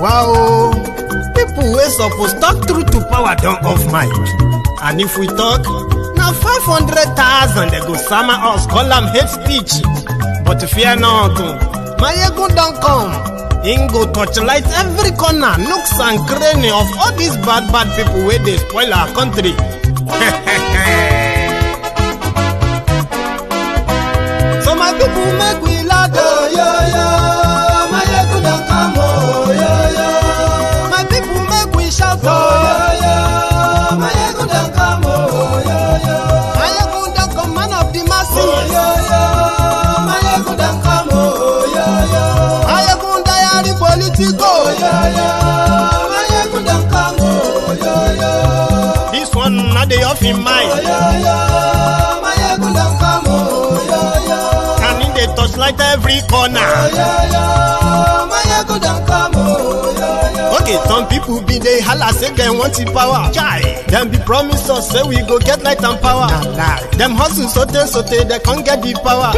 Wow, people wey suppose talk truth to power don off mic. And if we talk, now 500,000 they go sama us, call them hate speech. But fear not, Maiyegun don come. Him go torchlight every corner, nooks and cranny of all these bad people where they spoil our country. So my people make we laugh, oh, yo, yo. Maiyegun don come, oh, yo, yo. My people make we shout, oh, yo, yo. Maiyegun don come, oh, yo, yo. Maiyegun don come, man of the masses, oh, yo, yo. Maiyegun don come, oh, yo, yo. Maiyegun diary politico, oh, yo, yo. Maiyegun don come, oh, yo, yo. This one not the off in mind, oh, yo, yo. Maiyegun don come, oh, yo, yo. Can in the touchlight every corner, oh, yo, yo. Maiyegun don come, oh, yo, yo. Okay, some people be they holla say they want the power. Chai, them be promise us say we go get light and power. Nah. Them hustle sote they can't get the power.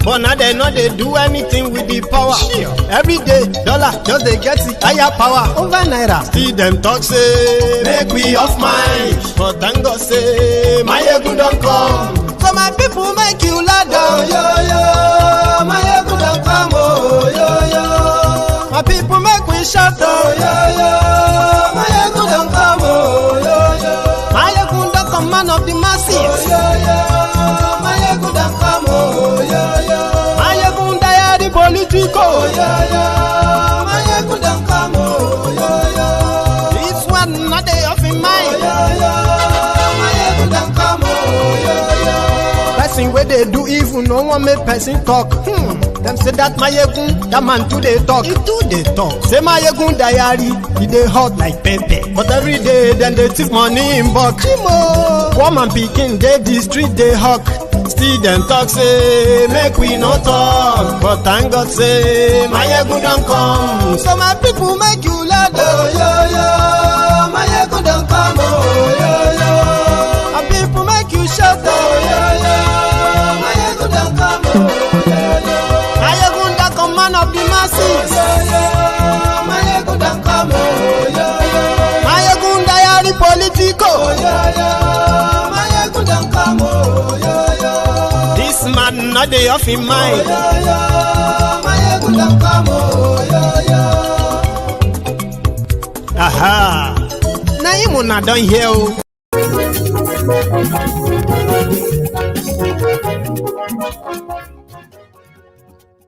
But now they know they do anything with the power. Sure. Every day, dollar just they get the higher power over naira. Still them talk say make we off mind. But thank God say Maiyegun don come. So my people make you laugh, oh, yo, yo. Maiyegun don come, oh, yo, yo. My people make we shout, oh, yo, yo. Maiyegun don come, oh, yo, yo. Maiyegun don come, man of the masses, oh, yo, yo. Maiyegun don come, oh, yo, yo. Maiyegun diary politico, oh, yo, yo. Maiyegun don come, oh, yo, yo. This one not dey off in mind, oh, yo, yo. Maiyegun don come, oh, yo, yo. Person where they do evil, no one make person talk. Them say that Maiyegun, that man too they talk. He too they talk. Say Maiyegun diary, he dey hot like pepper. But every day, then they take money in bulk. Poor man pikin, they the street they hawk. Still them talk say, make we no talk. But thank God say, Maiyegun don come. So my people make you laugh, oh, yo, yo. Maiyegun don come, oh, yo, yo. My people make you shout, oh, yo, yo. Maiyegun don come, oh, yo, yo. Maiyegun don come, man of the masses, oh, yo, yo. Maiyegun don come, oh, yo, yo. Maiyegun diary politico, oh, yo, yo. Maiyegun don come, oh, yo, yo. This man not dey off in mind, oh, yo, yo. Maiyegun don come, oh, yo, yo. Aha, na him una don hear, oh.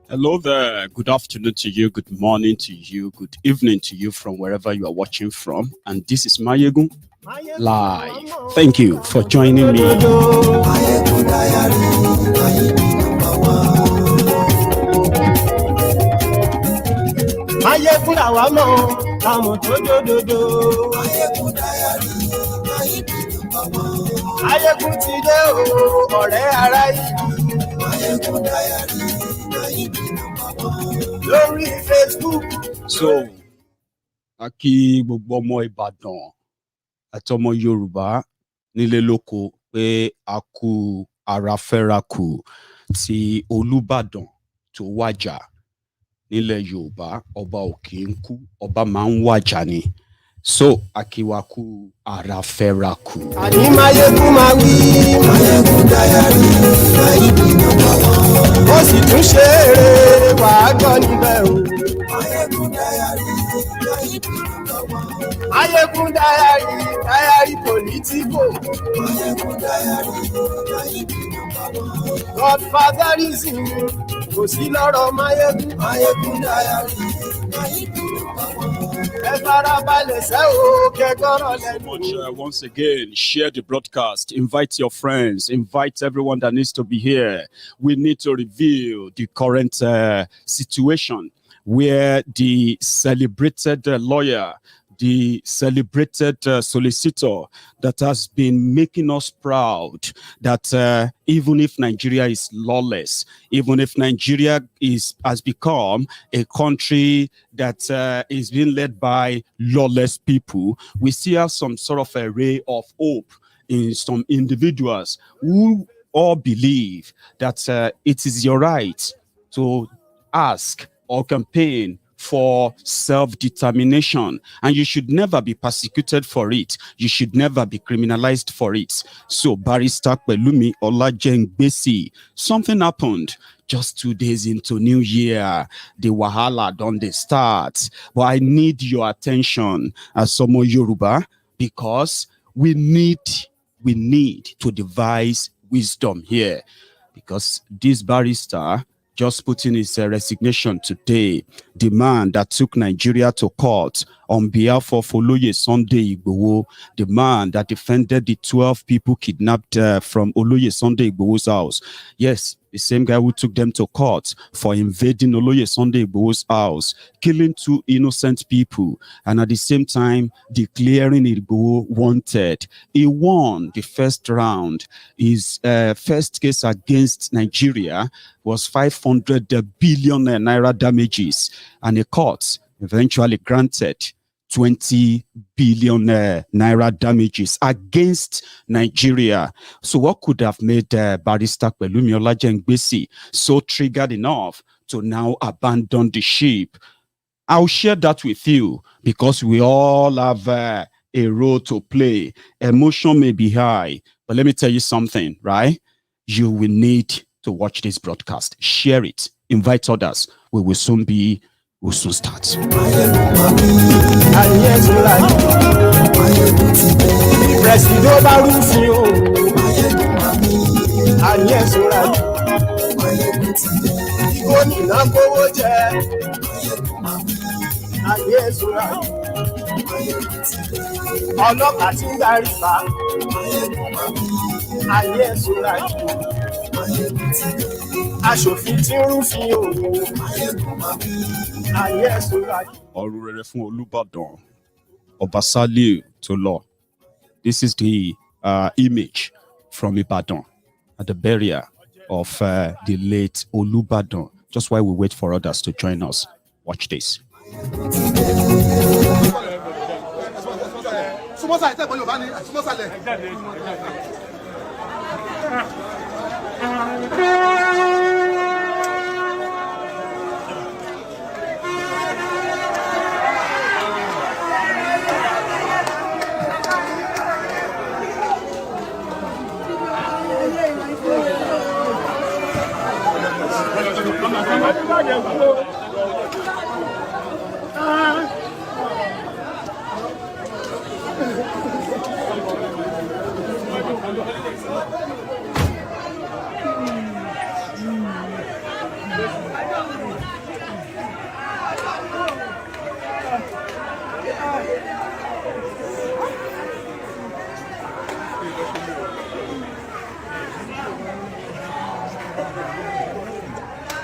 Hello there. Good afternoon to you. Good morning to you. Good evening to you from wherever you are watching from. And this is Maiyegun Live. Thank you for joining me. Maiyegun àwa mọ̀, àmọ̀ tó dòdòdò. Maiyegun ti dé o, ọ̀rẹ́ ará ìlú. Lórí Facebook. So, a kí gbogbo ọmọ Ìbàdàn àti ọmọ Yorùbá nílé lóko pé a kú ara fẹ́ra kù ti Olubadan tó wàjà nílẹ̀ Yorùbá. Ọba ò kì í kú, ọba máa ń wàjà ni. So, a kí wa kú ara fẹ́ra kù. Àní Maiyegun máa wí. Maiyegun diary, Maiyegun number one. Ó sì tún ṣe eré wàá gbọ́ níbẹ̀ o. Maiyegun diary, Maiyegun number one. Maiyegun diary politico. Maiyegun diary, Maiyegun number one. Godfatherism kò sí lọ́rọ̀ Maiyegun. Maiyegun diary, Maiyegun number one. Once again, share the broadcast, invite your friends, invite everyone that needs to be here. We need to reveal the current situation where the celebrated lawyer, the celebrated solicitor that has been making us proud that even if Nigeria is lawless, even if Nigeria has become a country that is being led by lawless people, we still have some sort of a ray of hope in some individuals who all believe that it is your right to ask or campaign for self-determination, and you should never be persecuted for it. You should never be criminalized for it. So, Barrister Pelumi Olajengbesi, something happened just 2 days into New Year. The wahala done the start. But I need your attention as some Yoruba, because we need to devise wisdom here, because this barrister just put in his resignation today, the man that took Nigeria to court on behalf of Oloye Igboho, the man that defended the 12 people kidnapped from Oloye Igboho's house. Yes, the same guy who took them to court for invading Oloye Igboho's house, killing 2 innocent people, and at the same time declaring Igboho wanted. He won the first round. His first case against Nigeria was 500 billion naira damages, and the court eventually granted 20 billion naira damages against Nigeria. So what could have made Barrister Pelumi Olajengbesi so triggered enough to now abandon the ship? I'll share that with you, because we all have a role to play. Emotion may be high, but let me tell you something, right? You will need to watch this broadcast. Share it. Invite others. We'll soon start. Ọ̀rúnrere fún Olubadan Obasaliu to law. This is the image from Ibadan at the burial of the late Olubadan. Just while we wait for others to join us, watch this.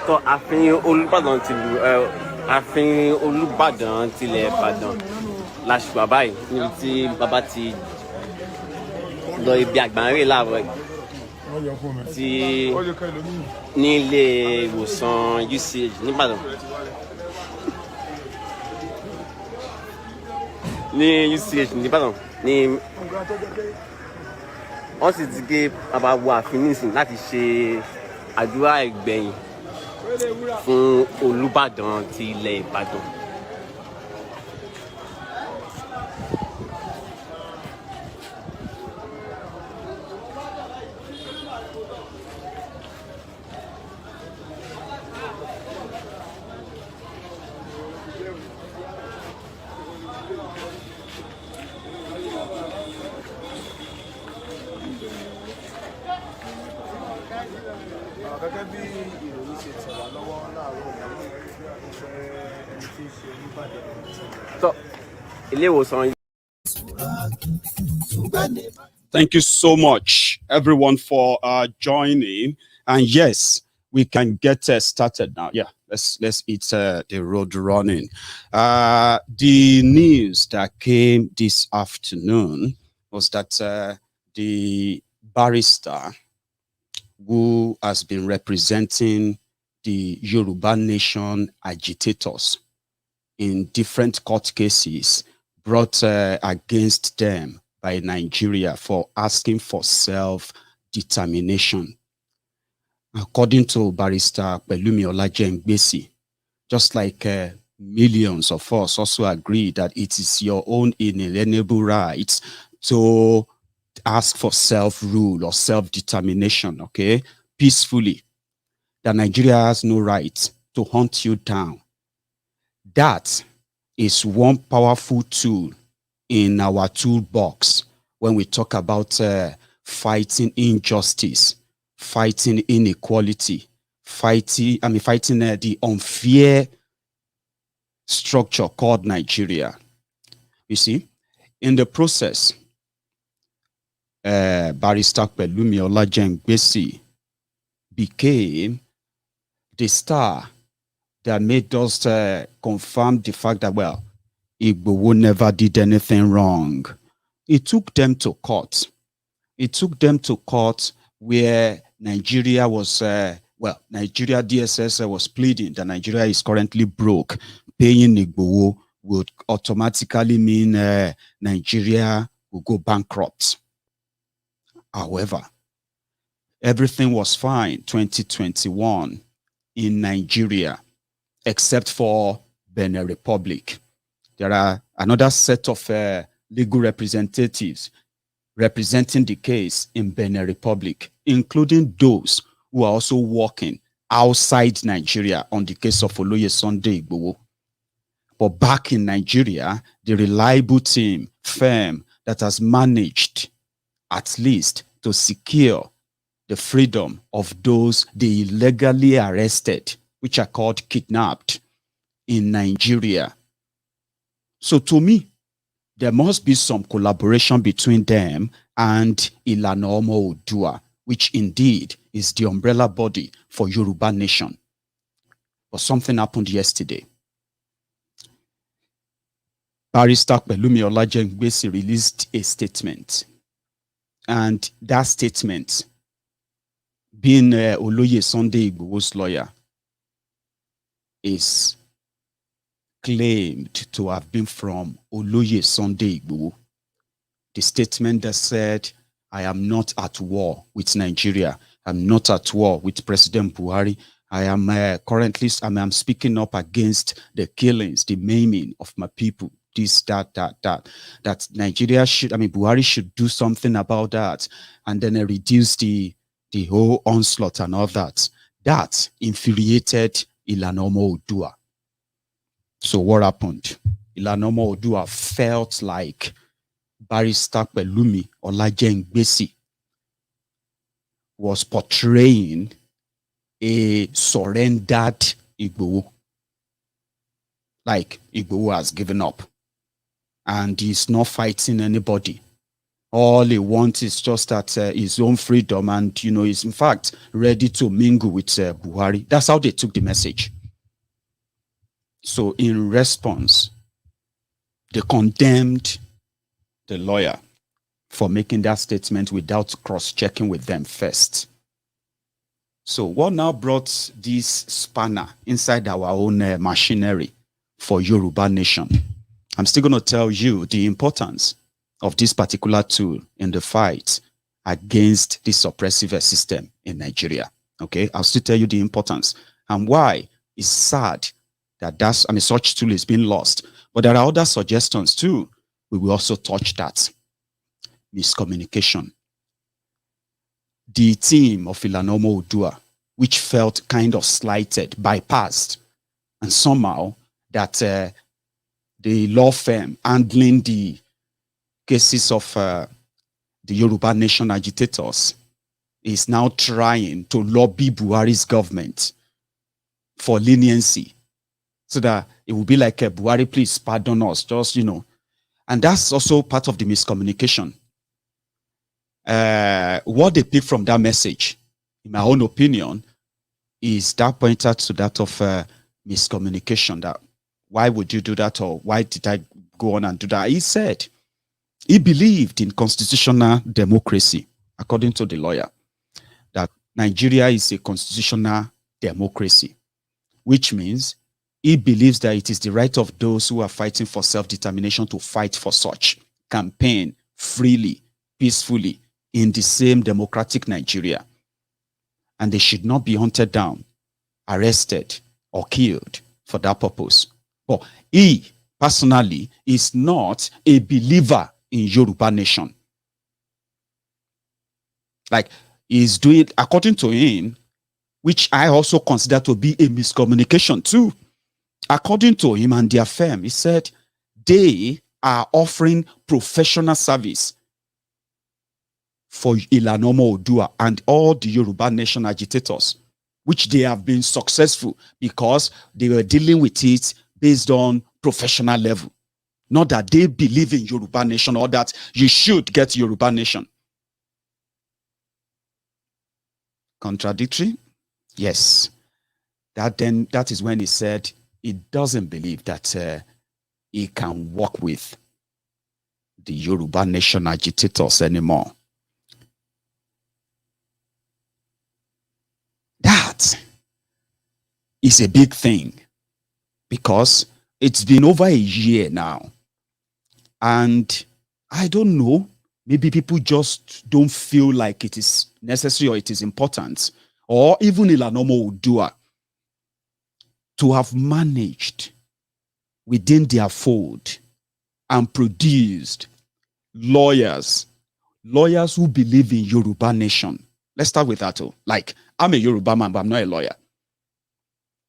So ààfin Olúbàdàn tilẹ̀ Ìbàdàn láṣùpá báyìí níbi tí bàbá ti lọ ibi àgbáńrè láàárọ̀ tí ní ilé ìwòsàn UCH nìbàdàn ní UCH nìbàdàn ní wọ́n sì ti gé bàbá wọ ààfin nísìn láti ṣe àdúrà ìgbẹ̀yìn fún Olúbàdàn ti ilẹ̀ Ìbàdàn. Gẹ́gẹ́ bí ìròyìn ṣe tẹ̀ wá lọ́wọ́ láàárọ̀ ẹni tí í ṣe Olúbàdàn. So, ilé ìwòsàn. Thank you so much, everyone, for joining. And yes, we can get started now. Yeah, let's hit the road running. The news that came this afternoon was that the barrister who has been representing the Yoruba nation agitators in different court cases brought against them by Nigeria for asking for self-determination. According to Barrister Pelumi Olajengbesi, just like millions of us also agree that it is your own inalienable right to ask for self-rule or self-determination, okay, peacefully, that Nigeria has no right to hunt you down. That is one powerful tool in our toolbox when we talk about fighting injustice, fighting inequality, fighting the unfair structure called Nigeria. You see, in the process, Barrister Pelumi Olajengbesi became the star that made us confirm the fact that, well, Igboho never did anything wrong. It took them to court. It took them to court where Nigeria was, Nigeria DSS was pleading that Nigeria is currently broke. Paying Igboho would automatically mean Nigeria will go bankrupt. However, everything was fine 2021 in Nigeria, except for Benin Republic. There are another set of legal representatives representing the case in Benin Republic, including those who are also working outside Nigeria on the case of Oloye Igboho. But back in Nigeria, the reliable team, firm that has managed at least to secure the freedom of those they illegally arrested, which are called kidnapped in Nigeria. So to me, there must be some collaboration between them and Ilana Omo, which indeed is the umbrella body for Yoruba nation. But something happened yesterday. Barrister Pelumi Olajengbesi released a statement. And that statement, being Oloye Igboho's lawyer, is claimed to have been from Oloye Igboho. The statement that said, I am not at war with Nigeria. I'm not at war with President Buhari. I am currently, I'm speaking up against the killings, the maiming of my people. This, that Nigeria should, Buhari should do something about that, and then reduce the whole onslaught and all that. That infuriated Ilana Omo. So what happened? Ilana Omo felt like Barrister Pelumi Olajengbesi was portraying a surrendered Igboho. Like Igboho has given up and he's not fighting anybody. All he wants is just that his own freedom, and he's in fact ready to mingle with Buhari. That's how they took the message. So in response, they condemned the lawyer for making that statement without cross-checking with them first. So what now brought this spanner inside our own machinery for Yoruba nation? I'm still going to tell you the importance of this particular tool in the fight against this oppressive system in Nigeria. Okay, I'll still tell you the importance and why it's sad that such tool is being lost. But there are other suggestions too. We will also touch that. Miscommunication. The team of Ilana Omo, which felt kind of slighted, bypassed, and somehow that the law firm handling the cases of the Yoruba nation agitators is now trying to lobby Buhari's government for leniency, so that it will be like, Buhari, please pardon us, just, And that's also part of the miscommunication. What they pick from that message, in my own opinion, is that pointed to that of miscommunication, that why would you do that, or why did I go on and do that? He said he believed in constitutional democracy, according to the lawyer, that Nigeria is a constitutional democracy, which means he believes that it is the right of those who are fighting for self-determination to fight for such, campaign freely, peacefully, in the same democratic Nigeria. And they should not be hunted down, arrested, or killed for that purpose. But he personally is not a believer in Yoruba nation. Like, he's doing, according to him, which I also consider to be a miscommunication too. According to him and their firm, he said they are offering professional service for Ilana Omo and all the Yoruba nation agitators, which they have been successful because they were dealing with it based on professional level. Not that they believe in Yoruba nation or that you should get Yoruba nation. Contradictory? Yes. That is when he said he doesn't believe that he can work with the Yoruba nation agitators anymore. That is a big thing because it's been over a year now. And I don't know, maybe people just don't feel like it is necessary or it is important, or even Ilana Omo to have managed within their fold and produced lawyers who believe in Yoruba nation. Let's start with that. Like, I'm a Yoruba man, but I'm not a lawyer.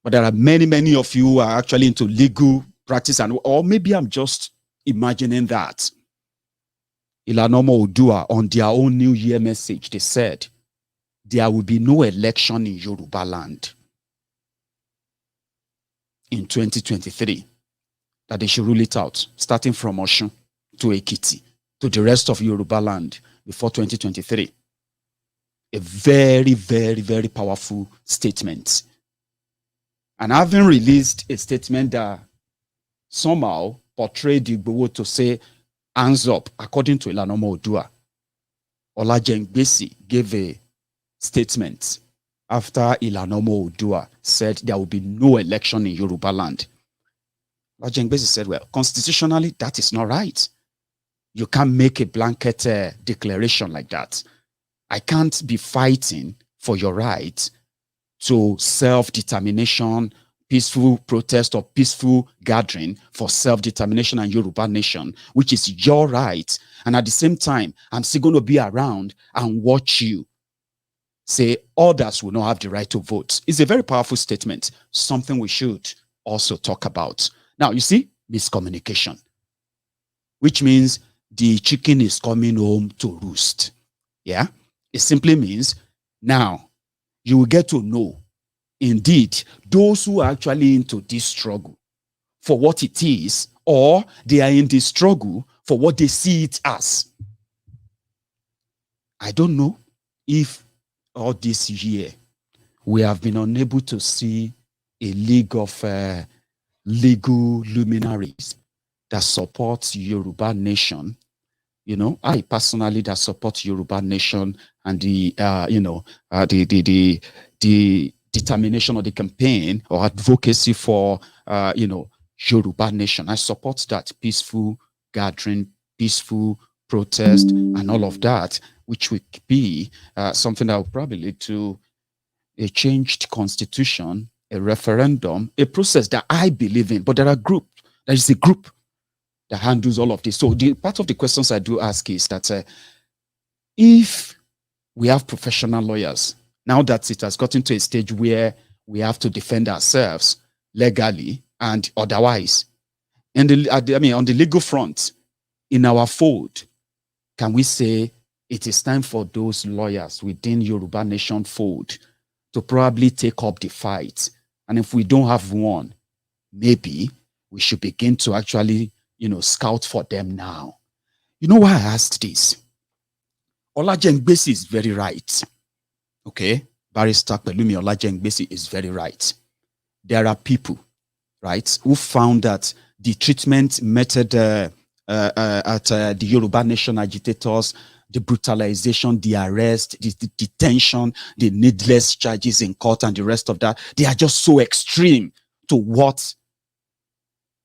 But there are many, many of you who are actually into legal practice, or maybe I'm just imagining that. Ilana Omo on their own New Year message, they said, there will be no election in Yoruba land in 2023. That they should rule it out, starting from Osun to Ekiti to the rest of Yoruba land before 2023. A very, very, very powerful statement. And having released a statement that somehow portrayed Igboho to say, hands up, according to Ilana Omo, Olajengbesi gave a statement after Ilana Omo said there will be no election in Yoruba land. Olajengbesi said, well, constitutionally, that is not right. You can't make a blanket declaration like that. I can't be fighting for your right to self-determination, peaceful protest or peaceful gathering for self-determination and Yoruba nation, which is your right. And at the same time, I'm still going to be around and watch you say others will not have the right to vote. It's a very powerful statement, something we should also talk about. Now, you see, miscommunication, which means the chicken is coming home to roost. Yeah? It simply means now you will get to know, indeed, those who are actually into this struggle for what it is, or they are in this struggle for what they see it as. I don't know if all this year we have been unable to see a league of legal luminaries that supports Yoruba nation. You know, I personally that support Yoruba nation and the determination of the campaign or advocacy for Yoruba nation. I support that peaceful gathering, peaceful protest, and all of that, which would be something that will probably lead to a changed constitution, a referendum, a process that I believe in. But there is a group that handles all of this. So the part of the questions I do ask is that if we have professional lawyers, now that it has gotten to a stage where we have to defend ourselves legally and otherwise, on the legal front, in our fold, can we say it is time for those lawyers within Yoruba Nation fold to probably take up the fight? And if we don't have one, maybe we should begin to actually, scout for them now. You know why I asked this? Olajengbesi is very right. Okay? Barrister Pelumi Olajengbesi is very right. There are people, right, who found that the treatment method at the Yoruba Nation agitators, the brutalization, the arrest, the detention, the needless charges in court and the rest of that, they are just so extreme to what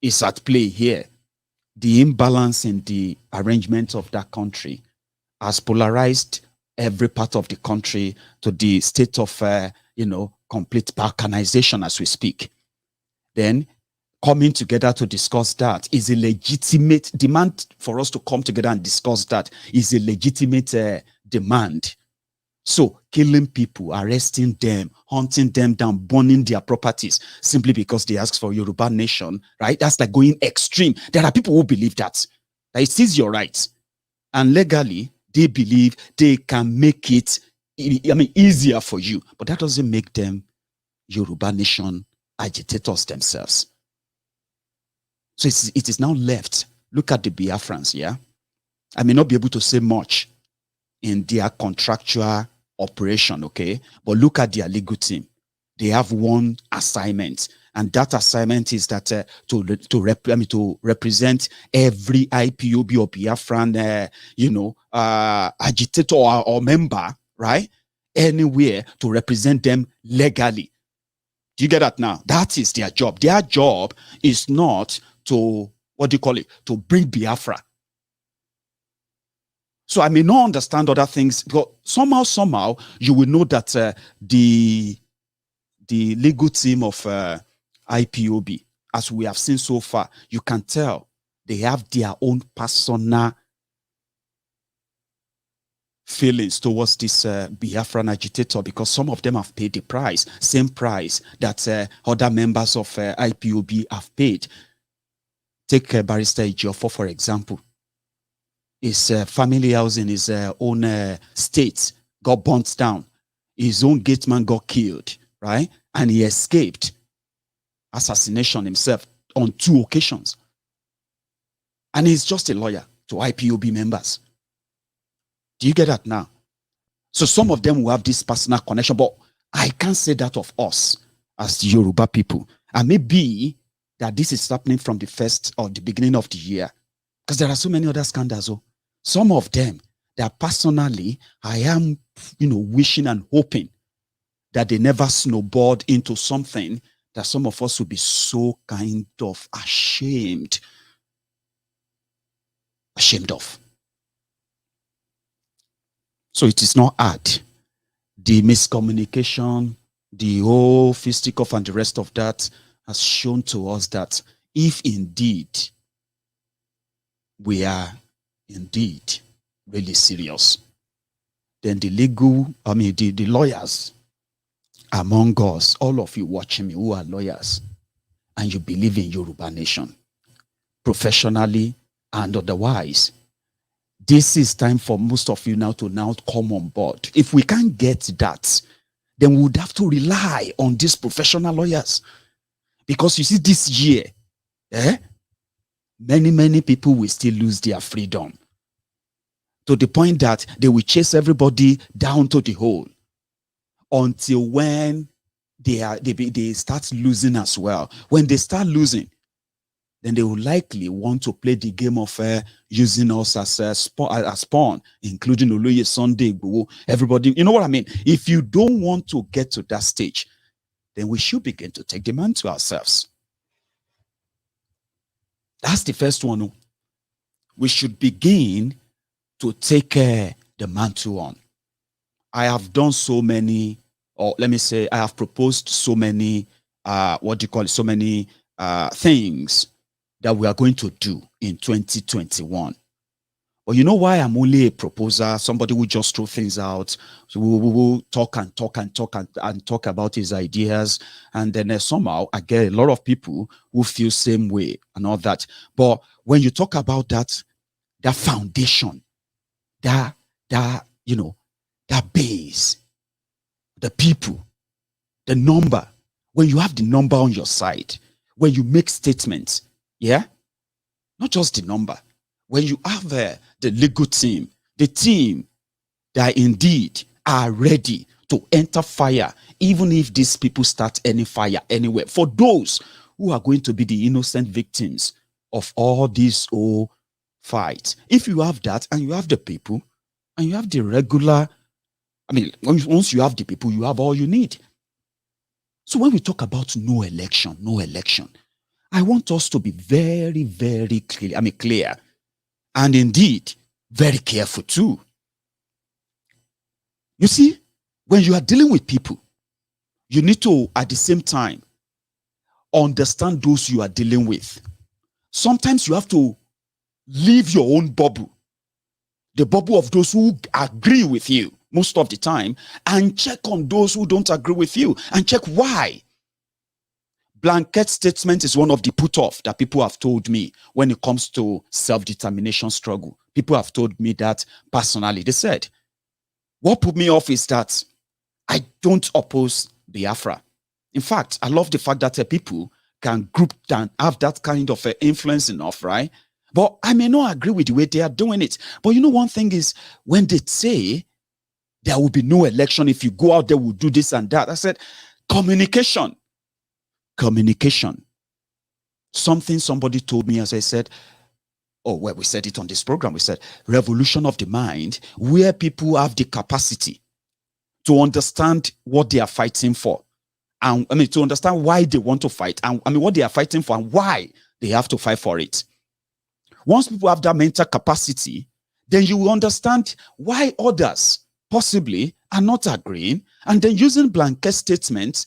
is at play here. The imbalance in the arrangement of that country has polarized every part of the country to the state of, complete balkanization as we speak. Then coming together to discuss that is a legitimate demand. For us to come together and discuss that is a legitimate demand. So killing people, arresting them, hunting them down, burning their properties simply because they ask for Yoruba nation, right? That's like going extreme. There are people who believe that it is your right. And legally, they believe they can make it, easier for you. But that doesn't make them Yoruba nation agitators themselves. So it is now left. Look at the Biafrans, yeah? I may not be able to say much in their contractual operation, okay? But look at their legal team. They have one assignment, and that assignment is that to represent every IPOB or Biafran, agitator or member, right? Anywhere to represent them legally. Do you get that now? That is their job. Their job is not to, to bring Biafra. So I may not understand other things, but somehow, you will know that the legal team of IPOB, as we have seen so far, you can tell they have their own personal feelings towards this Biafran agitator, because some of them have paid the price, same price that other members of IPOB have paid. Take Barrister Ejiofor, for example. His family house in his own state got burnt down. His own gateman got killed, right? And he escaped assassination himself on 2 occasions. And he's just a lawyer to IPOB members. Do you get that now? So some of them will have this personal connection, but I can't say that of us as the Yoruba people. And maybe that this is happening from the first or the beginning of the year, because there are so many other scandals. Some of them, that personally, I am, wishing and hoping that they never snowballed into something that some of us will be so kind of ashamed of. So it is not hard. The miscommunication, the whole fisticuff and the rest of that has shown to us that if indeed we are indeed really serious, then the lawyers among us, all of you watching me who are lawyers and you believe in Yoruba nation, professionally and otherwise, this is time for most of you now to come on board. If we can't get that, then we would have to rely on these professional lawyers. Because you see, this year, many people will still lose their freedom, to the point that they will chase everybody down to the hole until when they start losing as well. When they start losing, then they will likely want to play the game of using us as a spawn, including Oloye Igboho, everybody. You know what I mean? If you don't want to get to that stage, then we should begin to take the mantle ourselves. That's the first one. We should begin to take the mantle on. I have done so many, or let me say, I have proposed so many, so many things that we are going to do in 2021. But you know why I'm only a proposer, somebody who just throw things out. So we will talk and talk about his ideas. And then somehow I get a lot of people who feel same way and all that. But when you talk about that foundation, that base, the people, the number, when you have the number on your side, when you make statements, yeah, not just the number, when you have the legal team, the team that indeed are ready to enter fire, even if these people start any fire anywhere, for those who are going to be the innocent victims of all these old fights. If you have that, and you have the people, and you have the regular, once you have the people, you have all you need. So when we talk about no election, I want us to be very, very clear, and indeed very careful too. You see, when you are dealing with people, you need to, at the same time, understand those you are dealing with. Sometimes you have to leave your own bubble, the bubble of those who agree with you most of the time, and check on those who don't agree with you and check why. Blanket statement is one of the put off that people have told me when it comes to self-determination struggle. People have told me that personally. They said, what put me off is that I don't oppose Biafra. In fact, I love the fact that people can group and have that kind of influence enough, right? But I may not agree with the way they are doing it. But you know, one thing is when they say there will be no election if you go out there, we'll do this and that. I said, communication. Something somebody told me, as I said, oh, well, we said it on this program. We said revolution of the mind, where people have the capacity to understand what they are fighting for. And I mean, to understand why they want to fight, and I mean, what they are fighting for and why they have to fight for it. Once people have that mental capacity, then you will understand why others possibly are not agreeing. And then using blanket statements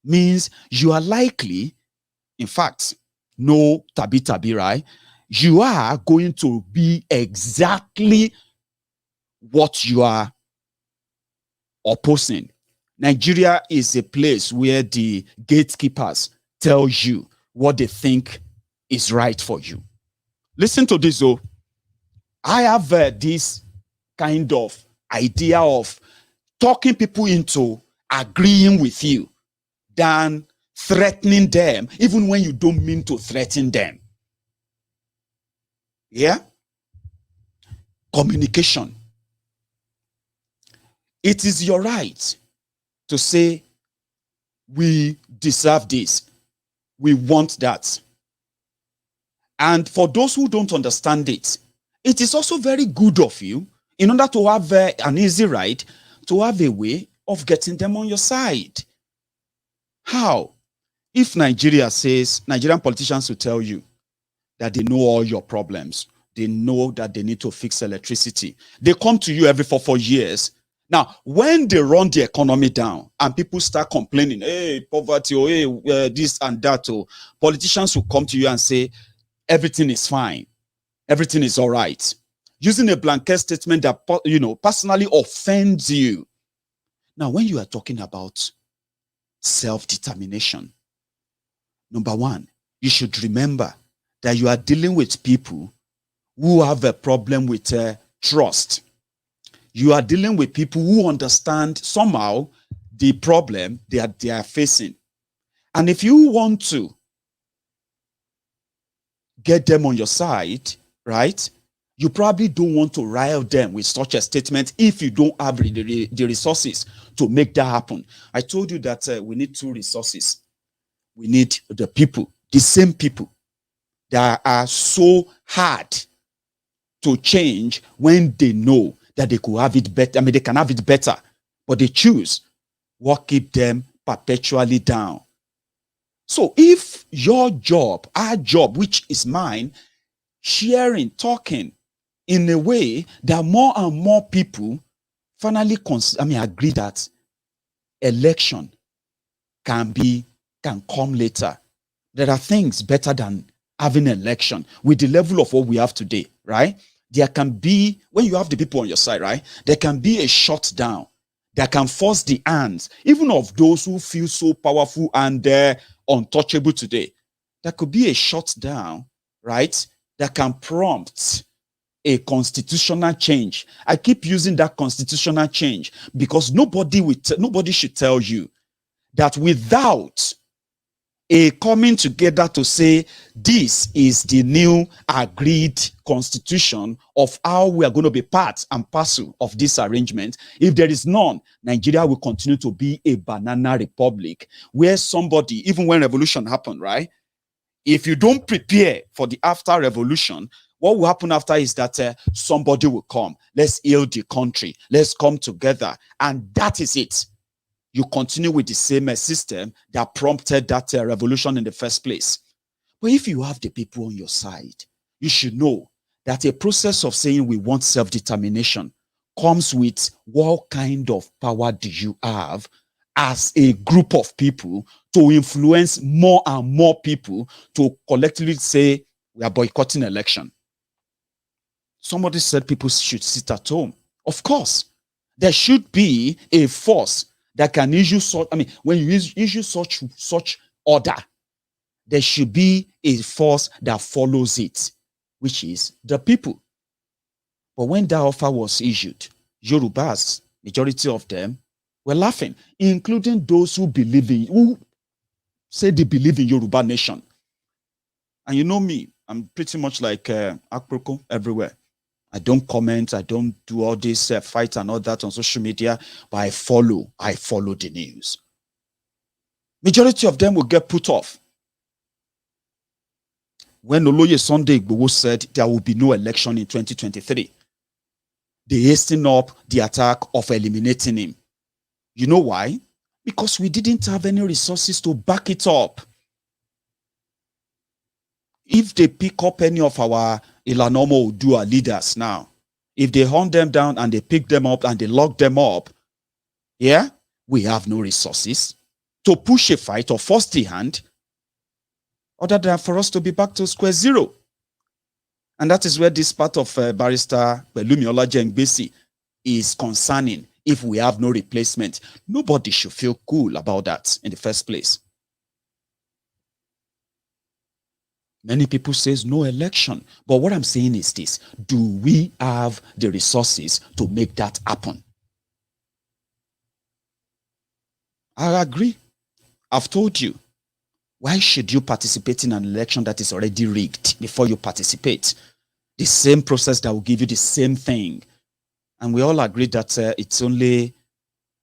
means you are likely, in fact, no tabi, right? You are going to be exactly what you are opposing. Nigeria is a place where the gatekeepers tell you what they think is right for you. Listen to this, though. I have this kind of idea of talking people into agreeing with you than threatening them, even when you don't mean to threaten them. Yeah? Communication. It is your right to say, we deserve this. We want that. And for those who don't understand it, it is also very good of you, in order to have an easy ride, to have a way of getting them on your side. How? If Nigeria says, Nigerian politicians will tell you that they know all your problems, they know that they need to fix electricity. They come to you every 4 years. Now, when they run the economy down and people start complaining, hey, poverty, oh, hey, this and that, oh, politicians will come to you and say, everything is fine. Everything is all right. Using a blanket statement that, you know, personally offends you. Now, when you are talking about self-determination, number one, you should remember that you are dealing with people who have a problem with trust. You are dealing with people who understand somehow the problem they are facing. And if you want to get them on your side, right, you probably don't want to rile them with such a statement if you don't have the resources to make that happen. I told you that we need 2 resources. We need the people, the same people that are so hard to change when they know that they could have it better. I mean, they can have it better, but they choose what keep them perpetually down. So if your job, our job, which is mine, sharing, talking in a way that more and more people finally agree that election can come later. There are things better than having an election with the level of what we have today, right? There can be, when you have the people on your side, right, there can be a shutdown that can force the hands, even of those who feel so powerful and untouchable today. There could be a shutdown, right, that can prompt a constitutional change. I keep using that constitutional change because nobody should tell you that without a coming together to say this is the new agreed constitution of how we are going to be part and parcel of this arrangement. If there is none, Nigeria will continue to be a banana republic where somebody, even when revolution happened, right? If you don't prepare for the after revolution, what will happen after is that somebody will come. Let's heal the country. Let's come together. And that is it. You continue with the same system that prompted that revolution in the first place. But if you have the people on your side, you should know that a process of saying we want self-determination comes with what kind of power do you have as a group of people to influence more and more people to collectively say we are boycotting election. Somebody said people should sit at home. Of course, there should be a force that can issue such, when you issue such order, there should be a force that follows it, which is the people. But when that offer was issued, Yorubas, majority of them, were laughing, including those who say they believe in Yoruba nation. And you know me, I'm pretty much like Aproko everywhere. I don't comment, I don't do all this fight and all that on social media, but I follow the news. Majority of them will get put off. When Oloye Igboho said there will be no election in 2023, they hastened up the attack of eliminating him. You know why? Because we didn't have any resources to back it up. If they pick up any of our Ilana Omo leaders now, if they hunt them down and they pick them up and they lock them up, yeah, we have no resources to push a fight or force the hand other than for us to be back to square zero. And that is where this part of Barrister Pelumi Olajengbesi is concerning. If we have no replacement, nobody should feel cool about that in the first place. Many people say no election. But what I'm saying is this: do we have the resources to make that happen? I agree. I've told you. Why should you participate in an election that is already rigged before you participate? The same process that will give you the same thing. And we all agree that it's only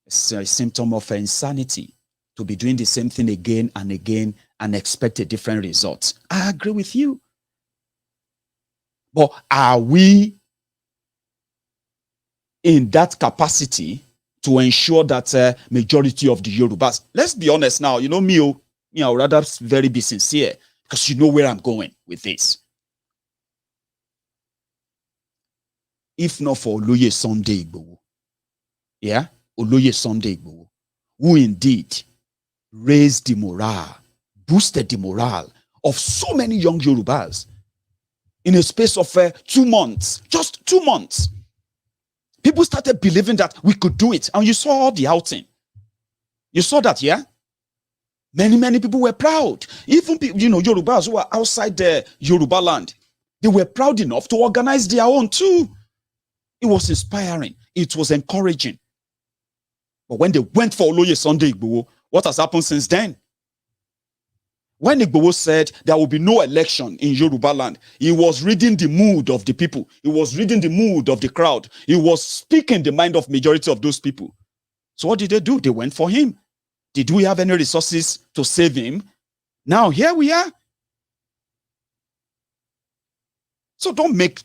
a symptom of insanity to be doing the same thing again and again and expect a different result. I agree with you. But are we in that capacity to ensure that majority of the Yorubas, let's be honest now, you know me, I would rather very be sincere because you know where I'm going with this. If not for Oloye Igboho, yeah, Oloye Igboho, who indeed raised the morale, boosted the morale of so many young Yorubas in a space of 2 months, just 2 months. People started believing that we could do it. And you saw the outing. You saw that, yeah? Many people were proud. Even people, Yorubas who are outside the Yoruba land, they were proud enough to organize their own too. It was inspiring. It was encouraging. But when they went for Oloye Igboho, what has happened since then? When Igboho said there will be no election in Yoruba land, he was reading the mood of the people. He was reading the mood of the crowd. He was speaking the mind of majority of those people. So what did they do? They went for him. Did we have any resources to save him? Now here we are. So don't make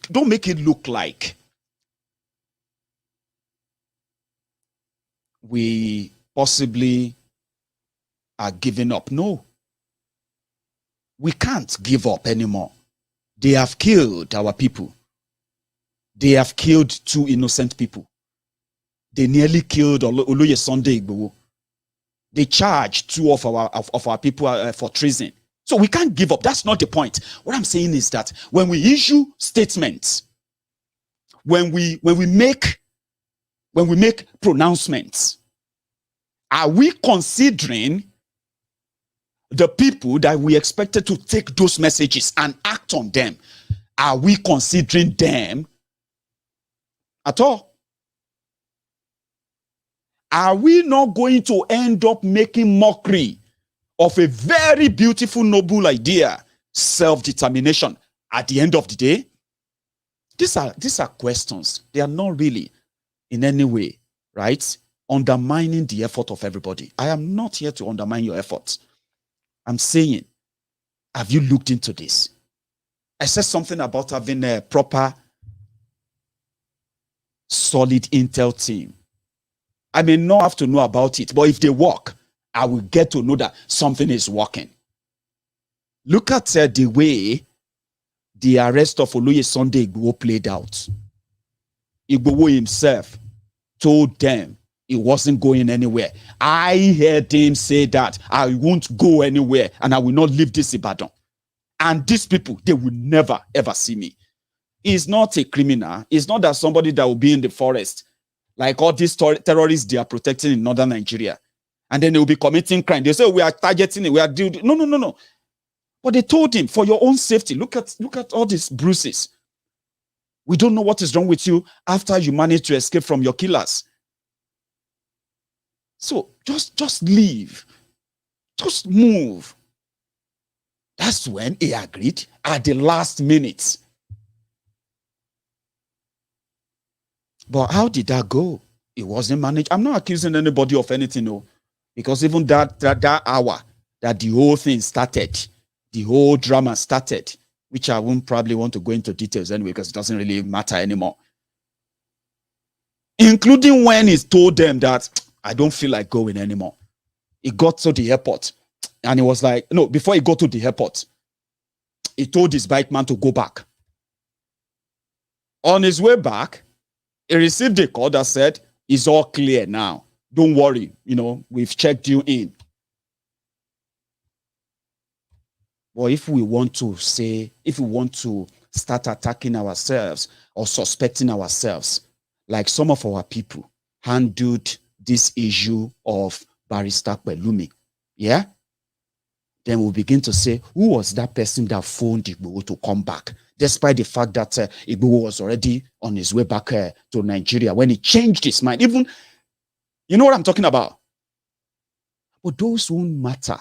it look like we possibly are giving up. No. We can't give up anymore. They have killed our people. They have killed 2 innocent people. They nearly killed Oloye Igboho. They charged 2 of our people for treason. So we can't give up. That's not the point. What I'm saying is that when we issue statements, when we make pronouncements, are we considering the people that we expected to take those messages and act on them? Are we considering them at all? Are we not going to end up making mockery of a very beautiful, noble idea, self-determination, at the end of the day? These are questions. They are not really in any way, right, undermining the effort of everybody. I am not here to undermine your efforts. I'm saying, have you looked into this? I said something about having a proper, solid intel team. I may not have to know about it, but if they work, I will get to know that something is working. Look at the way the arrest of Oloye Igboho played out. Igboho himself told them He wasn't going anywhere. I heard him say that I won't go anywhere and I will not leave this Ibadan. And these people, they will never, ever see me. He's not a criminal. He's not that somebody that will be in the forest, like all these terrorists they are protecting in northern Nigeria. And then they will be committing crime. They say, we are targeting it. We are doing. No, no, no, no. But they told him, for your own safety, look at all these bruises. We don't know what is wrong with you after you manage to escape from your killers. So just leave. Just move. That's when he agreed at the last minute. But how did that go? It wasn't managed. I'm not accusing anybody of anything, no. Because even that hour that the whole thing started, the whole drama started, which I won't probably want to go into details anyway, because it doesn't really matter anymore. Including when he told them that I don't feel like going anymore. He got to the airport and he was like, no, before he got to the airport, he told his bike man to go back. On his way back, he received a call that said, it's all clear now. Don't worry, we've checked you in. Well, if we want to start attacking ourselves or suspecting ourselves, like some of our people handled this issue of Barrister Pelumi, yeah? Then we'll begin to say, who was that person that phoned Igboho to come back? Despite the fact that Igboho was already on his way back to Nigeria when he changed his mind. Even, you know what I'm talking about? But those won't matter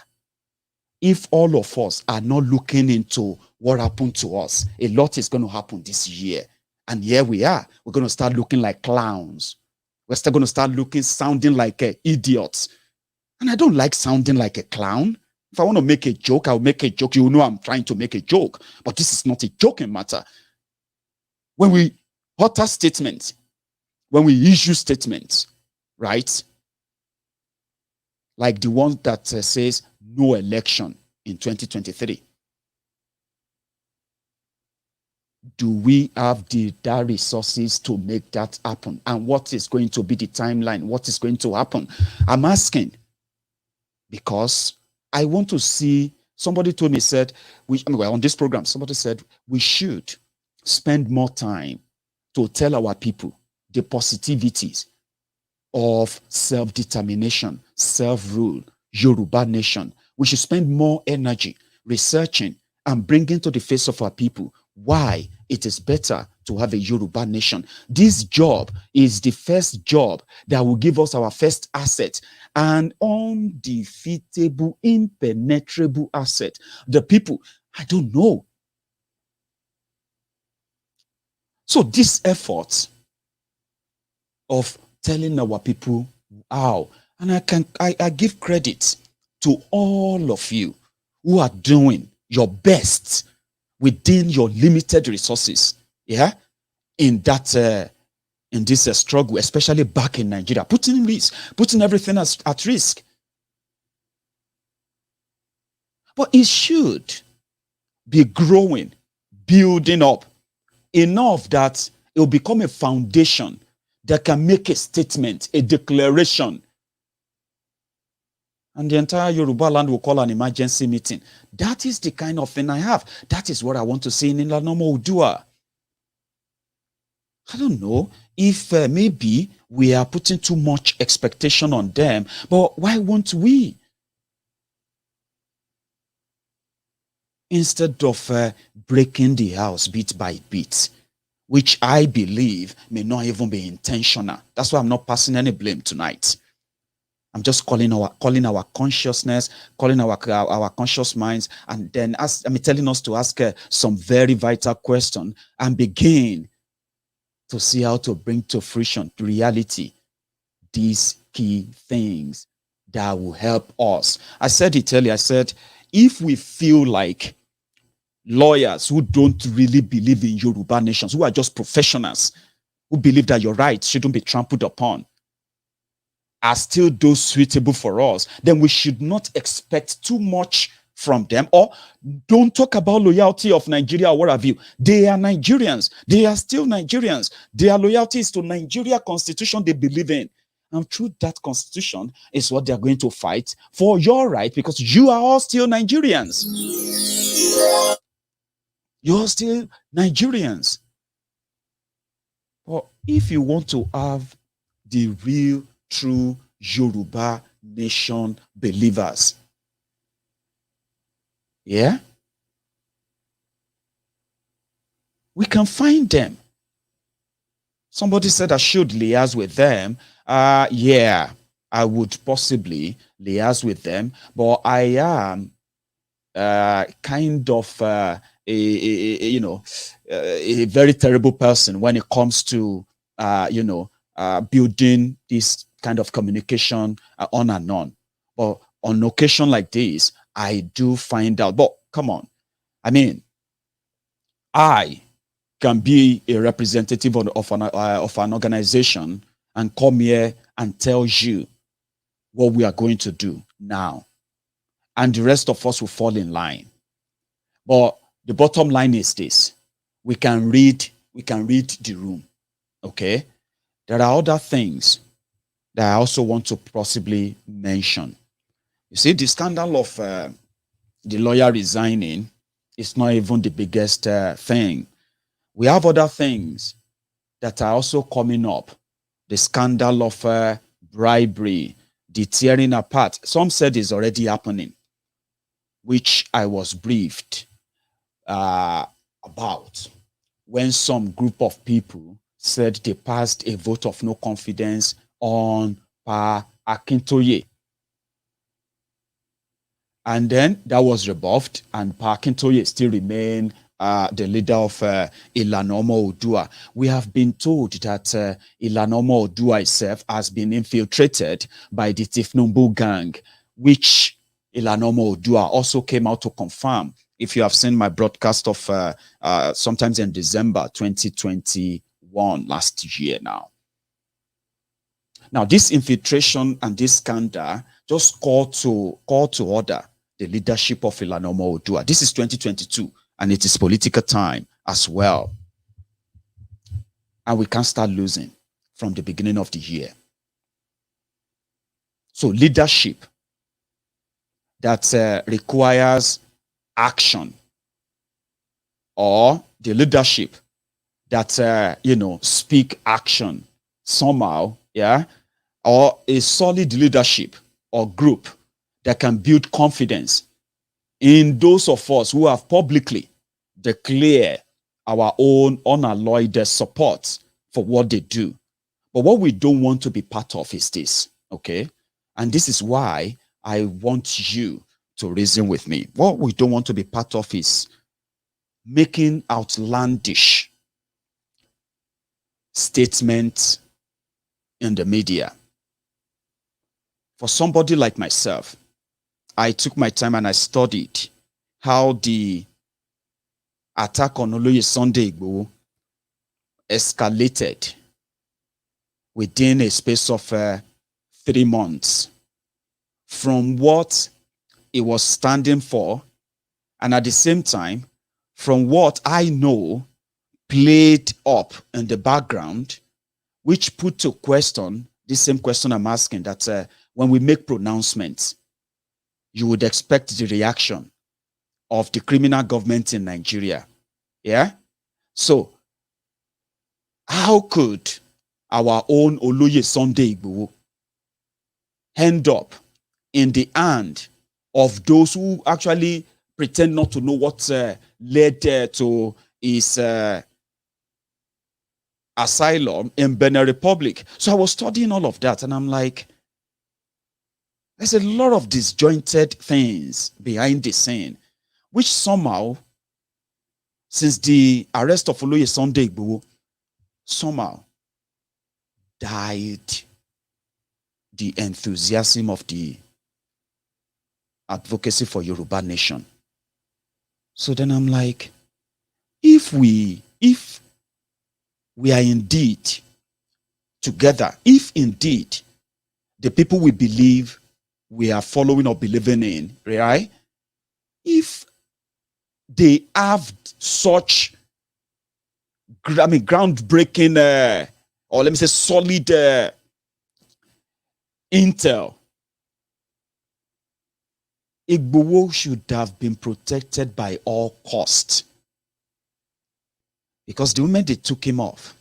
if all of us are not looking into what happened to us. A lot is going to happen this year. And here we are. We're going to start looking like clowns. We're still going to start sounding like idiots. And I don't like sounding like a clown. If I want to make a joke, I'll make a joke. You know I'm trying to make a joke. But this is not a joking matter. When we utter statements, when we issue statements, right? Like the one that says no election in 2023. Do we have the resources to make that happen? And what is going to be the timeline? What is going to happen? I'm asking because I want to see, somebody told me, said, on this program, somebody said we should spend more time to tell our people the positivities of self-determination, self-rule, Yoruba nation. We should spend more energy researching and bringing to the face of our people why it is better to have a Yoruba nation. This job is the first job that will give us our first asset, an undefeatable, impenetrable asset. The people, I don't know. So this effort of telling our people how, and I give credit to all of you who are doing your best within your limited resources, yeah, in this struggle, especially back in Nigeria, putting everything at risk. But it should be growing, building up enough that it will become a foundation that can make a statement, a declaration. And the entire Yoruba land will call an emergency meeting. That is the kind of thing I have. That is what I want to see in Ilana Omo. I don't know if maybe we are putting too much expectation on them, but why won't we? Instead of breaking the house bit by bit, which I believe may not even be intentional. That's why I'm not passing any blame tonight. I'm just calling our consciousness, calling our conscious minds, and then telling us to ask some very vital question and begin to see how to bring to fruition, to reality, these key things that will help us. I said it earlier. I said, if we feel like lawyers who don't really believe in Yoruba nations, who are just professionals, who believe that your rights shouldn't be trampled upon, are still those suitable for us, then we should not expect too much from them, or don't talk about loyalty of Nigeria or what have you. They are Nigerians. They are still Nigerians. Their loyalty is to Nigeria constitution they believe in. And through that constitution is what they're going to fight for your right, because you are all still Nigerians. You're still Nigerians. But if you want to have the real, true Yoruba nation believers, yeah, we can find them. Somebody said I should liaise with them. Yeah, I would possibly liaise with them, but I am kind of a very terrible person when it comes to building this kind of communication on and on. But on occasion like this, I do find out. But come on, I mean, I can be a representative of an organization and come here and tell you what we are going to do now, and the rest of us will fall in line. But the bottom line is this: we can read the room. Okay, there are other things that I also want to possibly mention. You see, the scandal of the lawyer resigning is not even the biggest thing. We have other things that are also coming up. The scandal of bribery, the tearing apart. Some said is already happening, which I was briefed about when some group of people said they passed a vote of no confidence on Pa Akintoye. And then that was rebuffed, and Pa Akintoye still remained the leader of Ilana Omo. We have been told that Ilana Omo itself has been infiltrated by the Tinubu gang, which Ilana Omo also came out to confirm. If you have seen my broadcast of sometimes in December 2021, last year now. Now, this infiltration and this scandal just call to order the leadership of Ilana Omo. This is 2022, and it is political time as well. And we can't start losing from the beginning of the year. So leadership that requires action, or the leadership that, speak action somehow, yeah, or a solid leadership or group that can build confidence in those of us who have publicly declared our own unalloyed support for what they do. But what we don't want to be part of is this, okay? And this is why I want you to reason with me. What we don't want to be part of is making outlandish statements in the media. For somebody like myself, I took my time and I studied how the attack on Oloye Igboho escalated within a space of 3 months, from what it was standing for, and at the same time, from what I know played up in the background, which put to question the same question I'm asking, that when we make pronouncements, you would expect the reaction of the criminal government in Nigeria. Yeah? So, how could our own Oloye Igboho end up in the hand of those who actually pretend not to know what led to his asylum in Benin Republic? So I was studying all of that, and I'm like, there's a lot of disjointed things behind the scene, which somehow, since the arrest of Oloye Igboho, somehow died the enthusiasm of the advocacy for Yoruba nation. So then I'm like, if we are indeed together, if indeed the people we believe we are following or believing in, right? If they have such, groundbreaking, or let me say solid intel. Igboho should have been protected by all costs. Because the moment they took him off,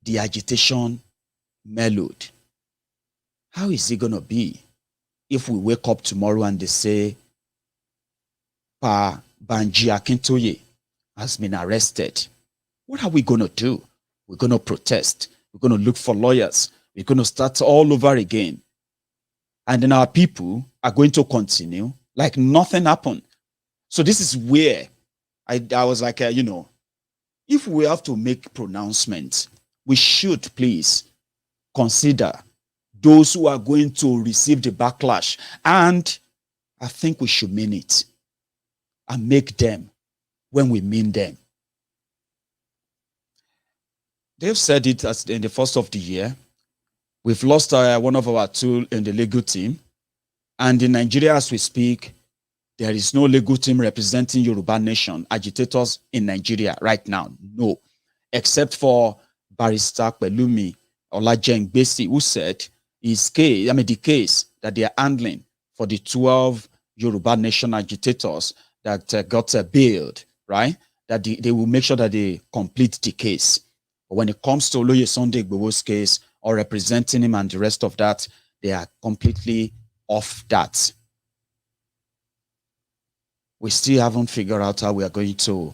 the agitation mellowed. How is it going to be if we wake up tomorrow and they say, Pa Banji Akintoye has been arrested? What are we going to do? We're going to protest. We're going to look for lawyers. We're going to start all over again. And then our people are going to continue like nothing happened. So this is where I was like, if we have to make pronouncements, we should please consider those who are going to receive the backlash. And I think we should mean it and make them when we mean them. They've said it as in the first of the year. We've lost one of our two in the legal team. And in Nigeria, as we speak, there is no legal team representing Yoruba nation agitators in Nigeria right now. No. Except for Barrister Pelumi Olajengbesi, who said the case that they are handling for the 12 Yoruba nation agitators that got bailed, right? That they will make sure that they complete the case. But when it comes to Oloye Igboho's case or representing him and the rest of that, they are completely off that. We still haven't figured out how we are going to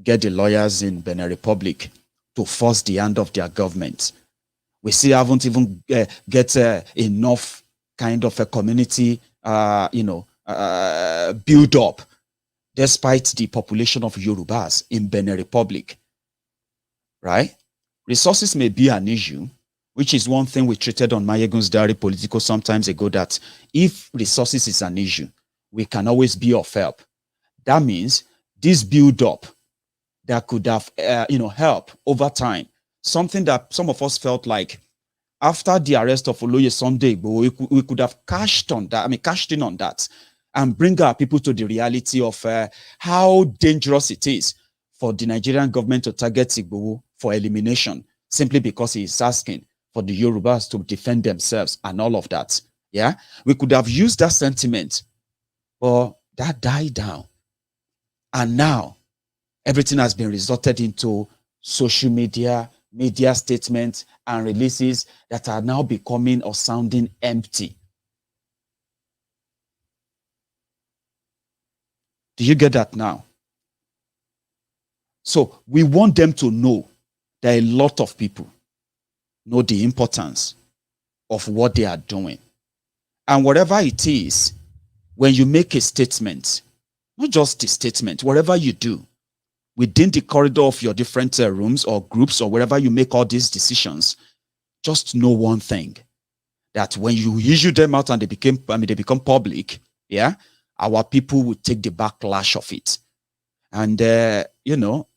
get the lawyers in Benin Republic to force the hand of their government. We still haven't even get enough kind of a community, build up, despite the population of Yorubas in Benin Republic, right? Resources may be an issue, which is one thing we treated on Maiyegun's Diary Political some times ago, that if resources is an issue, we can always be of help. That means this build-up that could have, help over time, something that some of us felt like after the arrest of Oloye Igboho, we could have cashed in on that and bring our people to the reality of how dangerous it is for the Nigerian government to target Igboho for elimination simply because he is asking for the Yorubas to defend themselves and all of that. Yeah, we could have used that sentiment, but that died down. And now everything has been resorted into social media statements and releases that are now becoming or sounding empty. Do you get that now? So we want them to know that a lot of people know the importance of what they are doing. And whatever it is, when you make a statement, not just a statement, whatever you do, within the corridor of your different rooms or groups or wherever you make all these decisions, just know one thing, that when you issue them out and they become public, yeah, our people will take the backlash of it. And,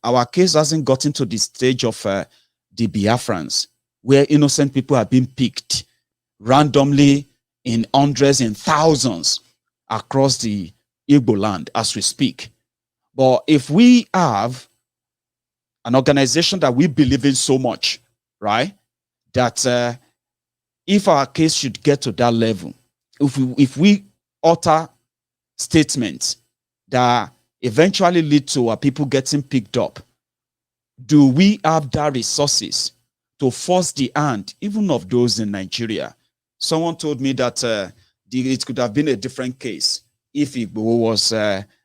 our case hasn't gotten to the stage of the Biafrans, where innocent people are being picked randomly in hundreds and thousands across the Igbo land as we speak. But if we have an organization that we believe in so much, right, that if our case should get to that level, if we utter statements that eventually lead to our people getting picked up, do we have that resources to force the hand, even of those in Nigeria? Someone told me that it could have been a different case if Igboho was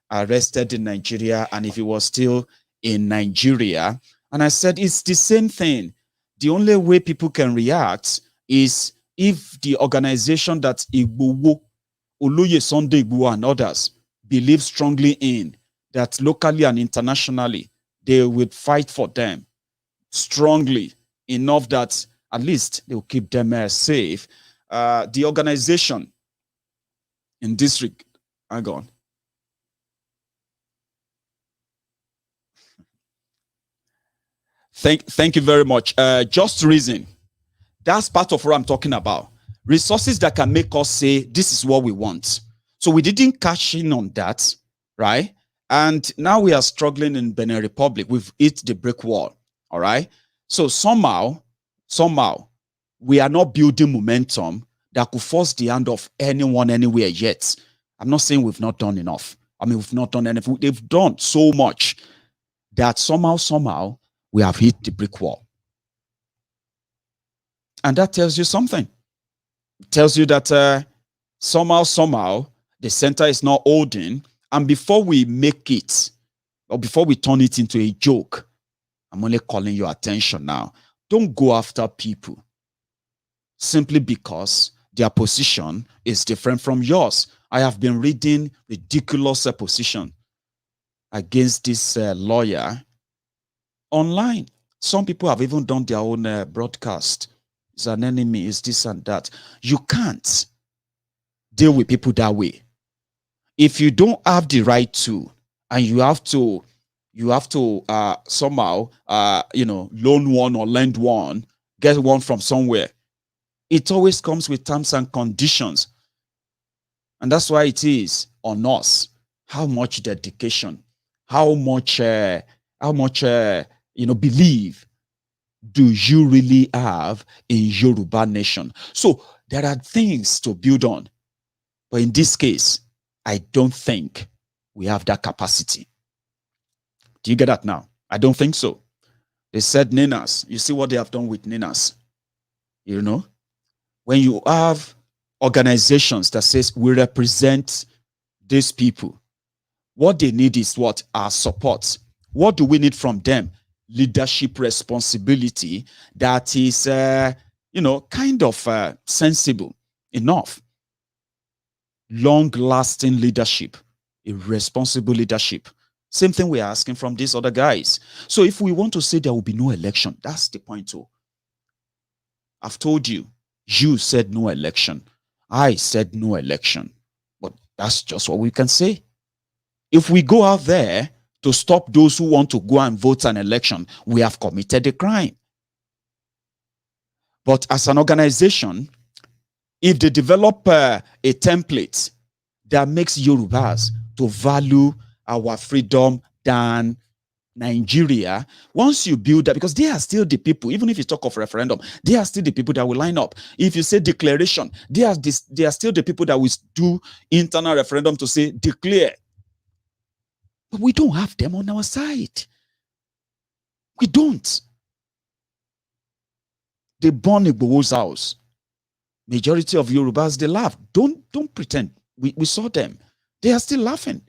arrested in Nigeria and if he was still in Nigeria. And I said, it's the same thing. The only way people can react is if the organization that Igboho, Oloye Igboho and others believe strongly in, that locally and internationally, they would fight for them strongly enough that at least they will keep them safe. The organization in district, hang on. Thank you very much. Just reason. That's part of what I'm talking about. Resources that can make us say, this is what we want. So we didn't cash in on that, right? And now we are struggling in Benin Republic. We've hit the brick wall, all right? So somehow, we are not building momentum that could force the hand of anyone anywhere yet. I'm not saying we've not done enough. I mean, we've not done anything. They've done so much that somehow, we have hit the brick wall. And that tells you something. It tells you that somehow, the center is not holding. And before we make it, or before we turn it into a joke, I'm only calling your attention now. Don't go after people simply because their position is different from yours. I have been reading ridiculous position against this lawyer online. Some people have even done their own broadcast. It's an enemy, it's this and that. You can't deal with people that way. If you don't have the right to, and you have to somehow loan one or lend one, get one from somewhere, it always comes with terms and conditions. And that's why it is on us how much dedication, how much belief do you really have in Yoruba nation. So there are things to build on, but in this case, I don't think we have that capacity. Do you get that now? I don't think so. They said Ninas. You see what they have done with Ninas. You know, when you have organizations that says we represent these people, what they need is what? Our support. What do we need from them? Leadership responsibility that is, kind of sensible enough. Long-lasting leadership, a responsible leadership. Same thing we're asking from these other guys. So if we want to say there will be no election, that's the point too. I've told you, you said no election. I said no election. But that's just what we can say. If we go out there to stop those who want to go and vote an election, we have committed a crime. But as an organization, if they develop a template that makes Yorubas to value our freedom than Nigeria, once you build that, because they are still the people, even if you talk of referendum, they are still the people that will line up. If you say declaration, they are still the people that will do internal referendum to say declare. But we don't have them on our side. We don't. They burn Igboho's house. Majority of Yorubas, they laugh. Don't pretend. We saw them. They are still laughing.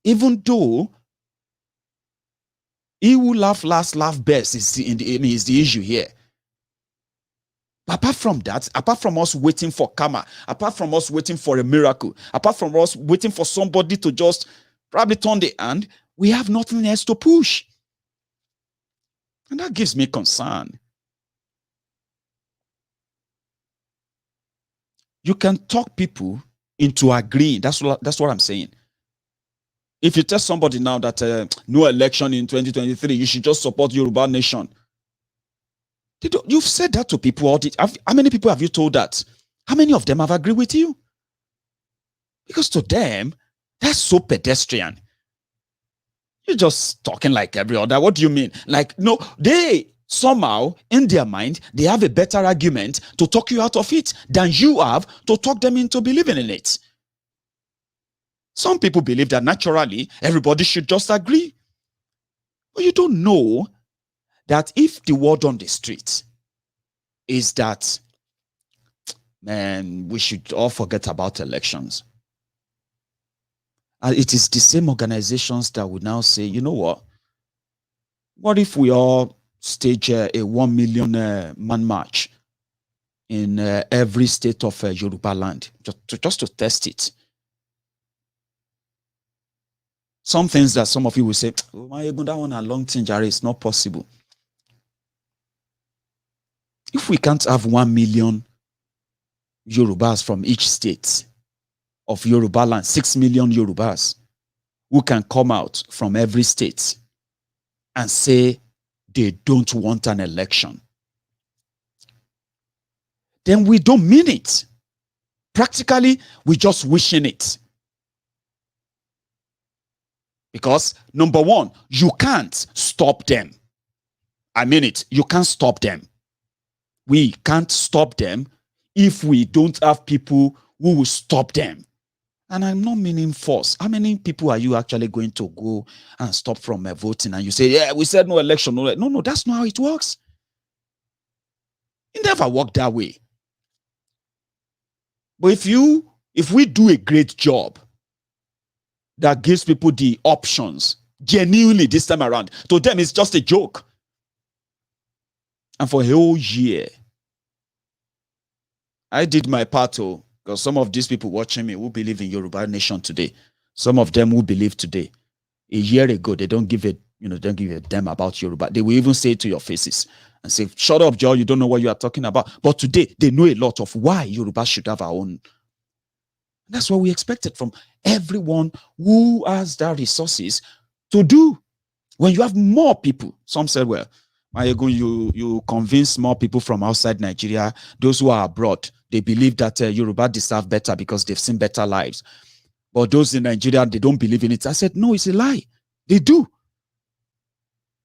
Even though he who laugh last, laugh best is the issue here. But apart from that, apart from us waiting for karma, apart from us waiting for a miracle, apart from us waiting for somebody to just probably turn the hand, we have nothing else to push. And that gives me concern. You can talk people into agreeing. That's what I'm saying. If you tell somebody now that no election in 2023, you should just support Yoruba nation. You've said that to people. How many people have you told that? How many of them have agreed with you? Because to them, that's so pedestrian. You're just talking like every other. What do you mean? Like, no, they somehow, in their mind, they have a better argument to talk you out of it than you have to talk them into believing in it. Some people believe that naturally, everybody should just agree. But you don't know that if the word on the street is that, man, we should all forget about elections. And it is the same organizations that would now say, you know what? What if we all stage a 1 million man march in every state of Yoruba land, just to test it? Some things that some of you will say, oh, Maiyegun, that one a long thing, Jare, it's not possible. If we can't have 1 million Yorubas from each state of Yoruba land, 6 million Yorubas who can come out from every state and say they don't want an election, then we don't mean it. Practically, we're just wishing it. Because, number one, you can't stop them. I mean it. You can't stop them. We can't stop them if we don't have people who will stop them. And I'm not meaning force. How many people are you actually going to go and stop from voting? And you say, yeah, we said no election. No, that's not how it works. It never worked that way. But if we do a great job that gives people the options, genuinely this time around, to them it's just a joke. And for a whole year, I did my part, because some of these people watching me who believe in Yoruba nation today, some of them who believe today, a year ago, they don't give a damn about Yoruba. They will even say it to your faces and say, shut up, Joe, you don't know what you are talking about. But today, they know a lot of why Yoruba should have our own. That's what we expected from everyone who has the resources to do. When you have more people, some said, well, Maiyegun, you convince more people from outside Nigeria, those who are abroad, they believe that Yoruba deserve better because they've seen better lives. But those in Nigeria, they don't believe in it. I said, no, it's a lie. They do.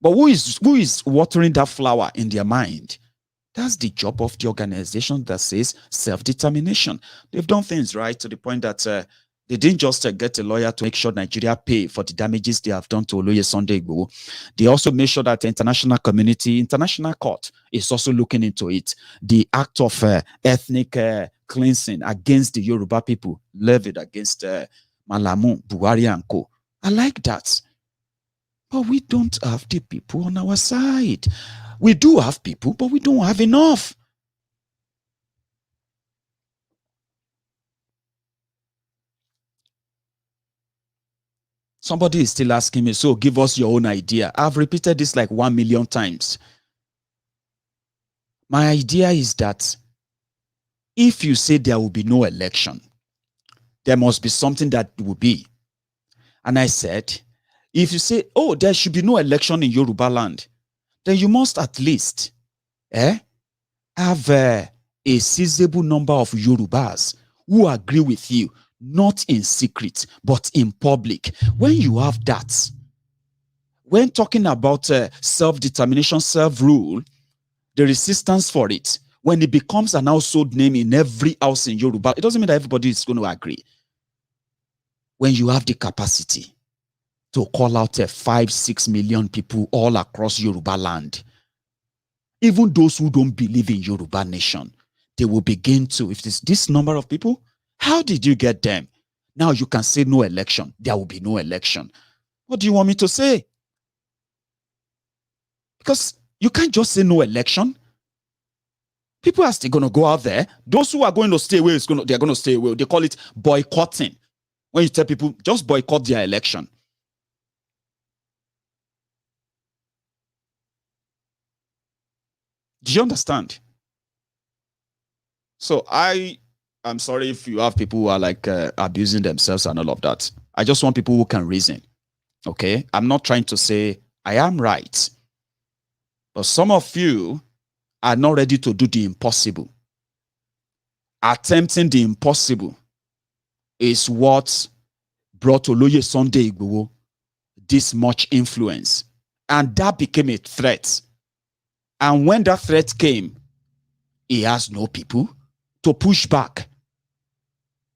But who is watering that flower in their mind? That's the job of the organization that says self-determination. They've done things right to the point that they didn't just get a lawyer to make sure Nigeria pay for the damages they have done to Oloye Igboho. They also made sure that the international community, international court, is also looking into it. The act of ethnic cleansing against the Yoruba people levied against Malamu, Buhari and co. I like that. But we don't have the people on our side. We do have people, but we don't have enough. Somebody is still asking me, so give us your own idea. I've repeated this like 1 million times. My idea is that if you say there will be no election, there must be something that will be. And I said, if you say, oh, there should be no election in Yoruba land, then you must at least have a sizable number of Yorubas who agree with you, not in secret, but in public. When you have that, when talking about self-determination, self-rule, the resistance for it, when it becomes an household name in every house in Yoruba, it doesn't mean that everybody is going to agree. When you have the capacity to call out 5-6 million people all across Yoruba land, even those who don't believe in Yoruba nation, they will begin to, if it's this number of people, how did you get them? Now you can say no election. There will be no election. What do you want me to say? Because you can't just say no election. People are still going to go out there. Those who are going to stay away, they're going to stay away. They call it boycotting. When you tell people, just boycott their election. Do you understand? So I'm sorry if you have people who are like abusing themselves and all of that. I just want people who can reason. Okay? I'm not trying to say I am right. But some of you are not ready to do the impossible. Attempting the impossible is what brought Oloye Igboho this much influence. And that became a threat. And when that threat came, he has no people to push back.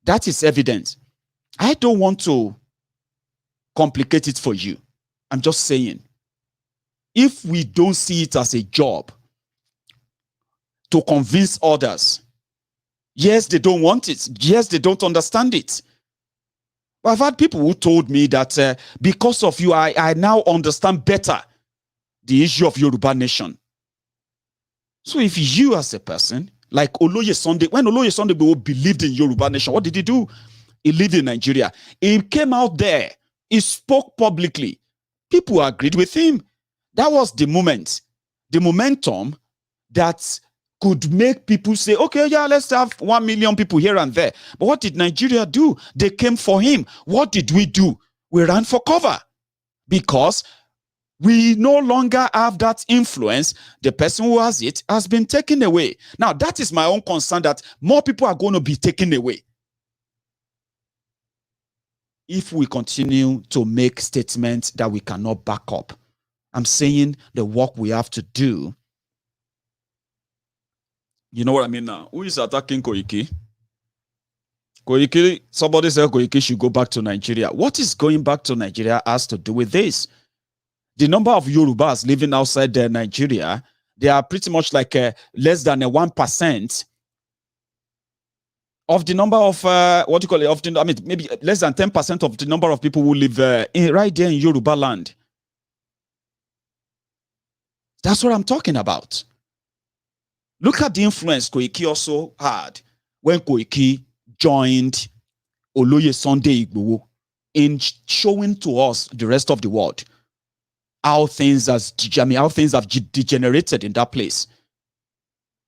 That is evident. I don't want to complicate it for you. I'm just saying, if we don't see it as a job to convince others, yes, they don't want it. Yes, they don't understand it. But I've had people who told me that because of you, I now understand better the issue of Yoruba nation. So if you as a person, like Oloye Sunday, when Oloye Sunday believed in Yoruba nation, what did he do? He lived in Nigeria. He came out there. He spoke publicly. People agreed with him. That was the moment, the momentum that could make people say, okay, yeah, let's have 1 million people here and there. But what did Nigeria do? They came for him. What did we do? We ran for cover because we no longer have that influence. The person who has it has been taken away. Now, that is my own concern, that more people are going to be taken away if we continue to make statements that we cannot back up. I'm saying the work we have to do You know what I mean now? Who is attacking Koiki? Koiki, somebody said Koiki should go back to Nigeria. What is going back to Nigeria has to do with this? The number of Yorubas living outside Nigeria, they are pretty much like less than 1% of the number of what do you call it? I mean, maybe less than 10% of the number of people who live right there in Yoruba land. That's what I'm talking about. Look at the influence Koiki also had when Koiki joined Oloye Igboho in showing to us, the rest of the world, how things have degenerated in that place.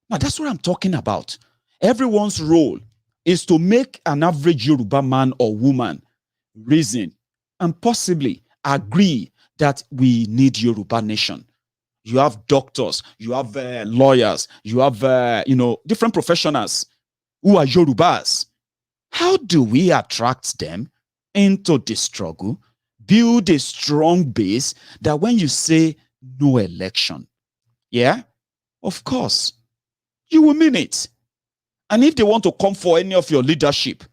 Now, that's what I'm talking about. Everyone's role is to make an average Yoruba man or woman reason and possibly agree that we need Yoruba nation. You have doctors, you have lawyers, you have different professionals who are Yorubas. How do we attract them into the struggle? Build a strong base that when you say no election, yeah, of course, you will mean it. And if they want to come for any of your leadership,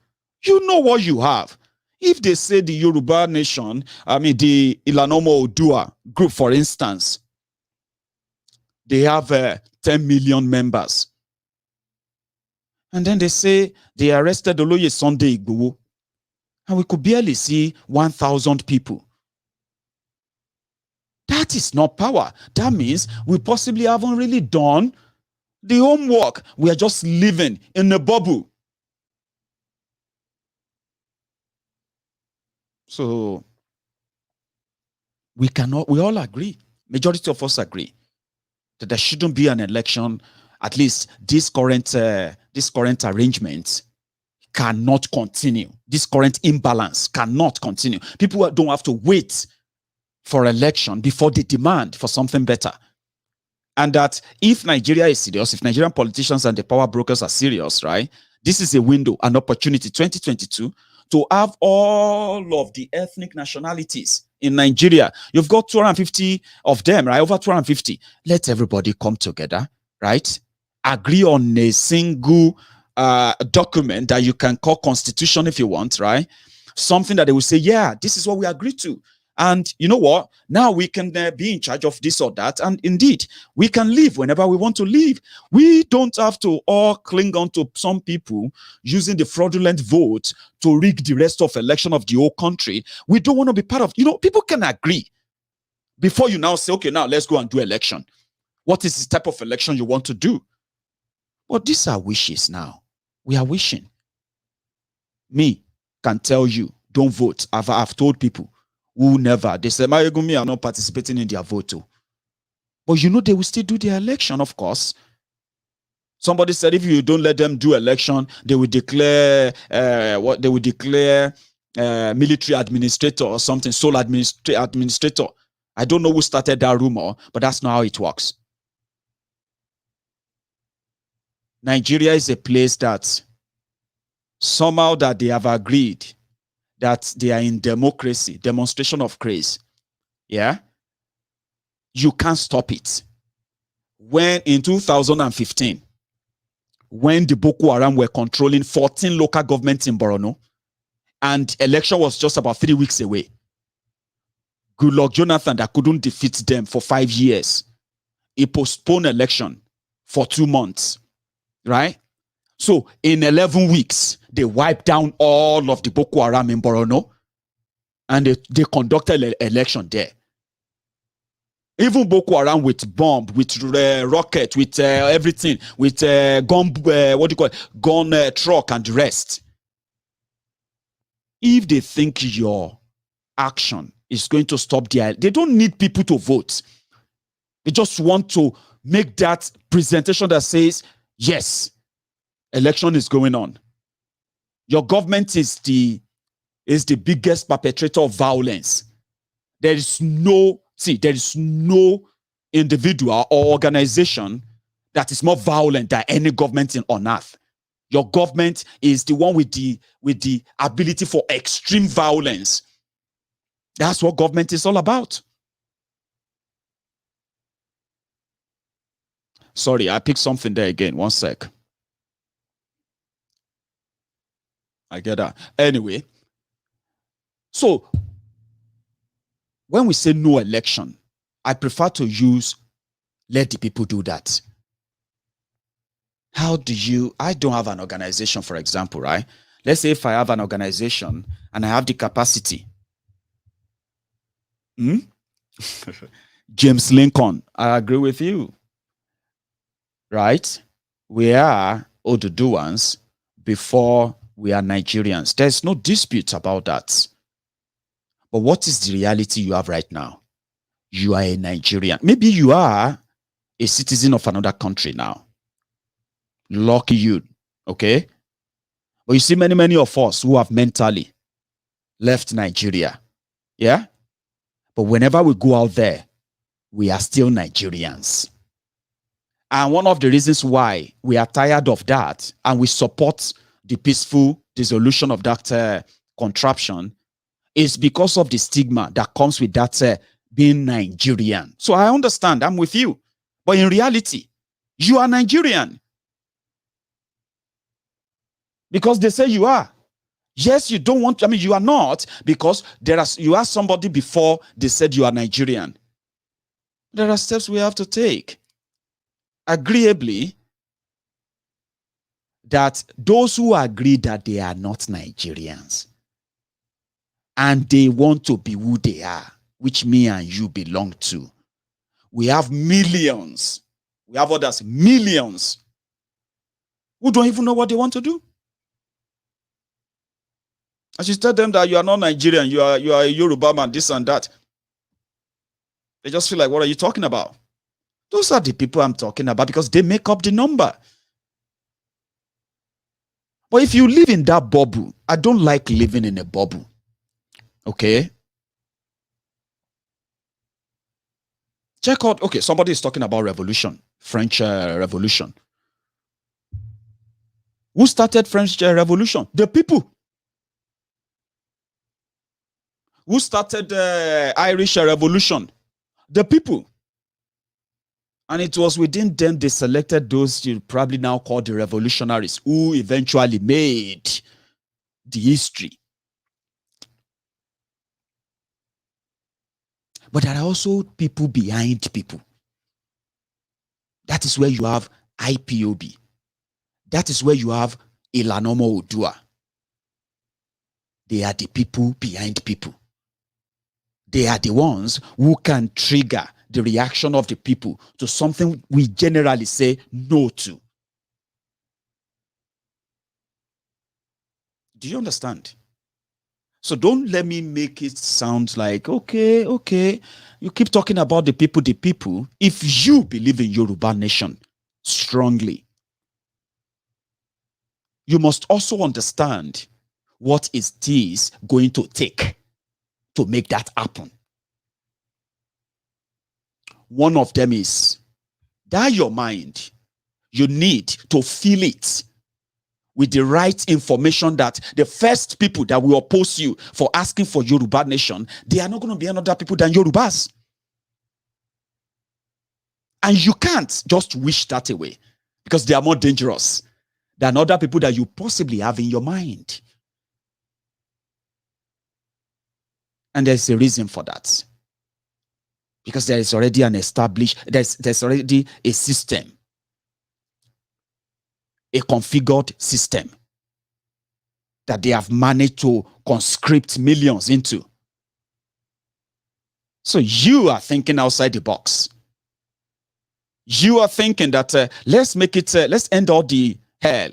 you know what you have. If they say the Yoruba nation, I mean the Ilana Omo group, for instance, they have 10 million members. And then they say they arrested Oloye Igboho, and we could barely see 1,000 people. That is not power. That means we possibly haven't really done the homework. We are just living in a bubble. So we all agree, majority of us agree, that there shouldn't be an election. At least this current arrangement cannot continue. This current imbalance cannot continue. People don't have to wait for election before they demand for something better. And that if Nigeria is serious, if Nigerian politicians and the power brokers are serious, right, this is a window, an opportunity, 2022, to have all of the ethnic nationalities in Nigeria. You've got 250 of them, right? Over 250. Let everybody come together, right? Agree on a single document that you can call constitution if you want, right? Something that they will say, yeah, this is what we agree to. And you know what? Now we can be in charge of this or that. And indeed, we can leave whenever we want to leave. We don't have to all cling on to some people using the fraudulent vote to rig the rest of election of the whole country. We don't want to be part of, people can agree before you now say, okay, now let's go and do election. What is the type of election you want to do? But these are wishes now. We are wishing. Me can tell you, don't vote. I've told people who never. They say, Maiyegun, me, I'm not participating in their vote. But they will still do their election, of course. Somebody said if you don't let them do election, they will declare military administrator or something, sole administrator. I don't know who started that rumor, but that's not how it works. Nigeria is a place that somehow that they have agreed that they are in democracy, demonstration of grace. Yeah? You can't stop it. When in 2015, when the Boko Haram were controlling 14 local governments in Borno, and election was just about 3 weeks away, Goodluck Jonathan, that couldn't defeat them for 5 years, he postponed election for 2 months, right? So in 11 weeks, they wiped down all of the Boko Haram in Borno, and they conducted an election there. Even Boko Haram with bomb, with rocket, with everything, with gun, gun truck and the rest. If they think your action is going to stop they don't need people to vote. They just want to make that presentation that says, yes, election is going on. Your government is the biggest perpetrator of violence. There is no individual or organization that is more violent than any government on earth. Your government is the one with the ability for extreme violence. That's what government is all about. Sorry, I picked something there again. One sec. I get that. Anyway, so when we say no election, I prefer to use let the people do that. How do you, I don't have an organization, for example, right? Let's say if I have an organization and I have the capacity. James Lincoln, I agree with you. Right? We are Oduduwans before we are Nigerians. There's no dispute about that. But what is the reality you have right now? You are a Nigerian. Maybe you are a citizen of another country now. Lucky you, okay? But you see many of us who have mentally left Nigeria, yeah? But whenever we go out there, we are still Nigerians. And one of the reasons why we are tired of that and we support the peaceful dissolution of that contraption is because of the stigma that comes with that being Nigerian. So I understand, I'm with you. But in reality, you are Nigerian. Because they say you are. Yes, you don't want, you are not, because you are somebody before they said you are Nigerian. There are steps we have to take. Agreeably, that those who agree that they are not Nigerians and they want to be who they are, which me and you belong to, we have millions. We have others, millions, who don't even know what they want to do. I should tell them that you are not Nigerian, you are a Yoruba man, this and that. They just feel like, what are you talking about? Those are the people I'm talking about because they make up the number. But if you live in that bubble, I don't like living in a bubble. Okay? Check out, okay, somebody is talking about revolution, French Revolution. Who started French Revolution? The people. Who started Irish Revolution? The people. And it was within them they selected those you probably now call the revolutionaries who eventually made the history. But there are also people behind people. That is where you have IPOB. That is where you have Ilana Omo. They are the people behind people. They are the ones who can trigger the reaction of the people to something we generally say no to. Do you understand? So don't let me make it sound like, okay, you keep talking about the people. If you believe in Yoruba nation strongly, you must also understand what it is going to take to make that happen. One of them is that your mind, you need to fill it with the right information that the first people that will oppose you for asking for Yoruba nation, they are not going to be another people than Yorubas. And you can't just wish that away because they are more dangerous than other people that you possibly have in your mind. And there's a reason for that. Because there is already an established, there's already a system, a configured system that they have managed to conscript millions into. So you are thinking outside the box. You are thinking that let's make it, let's end all the hell.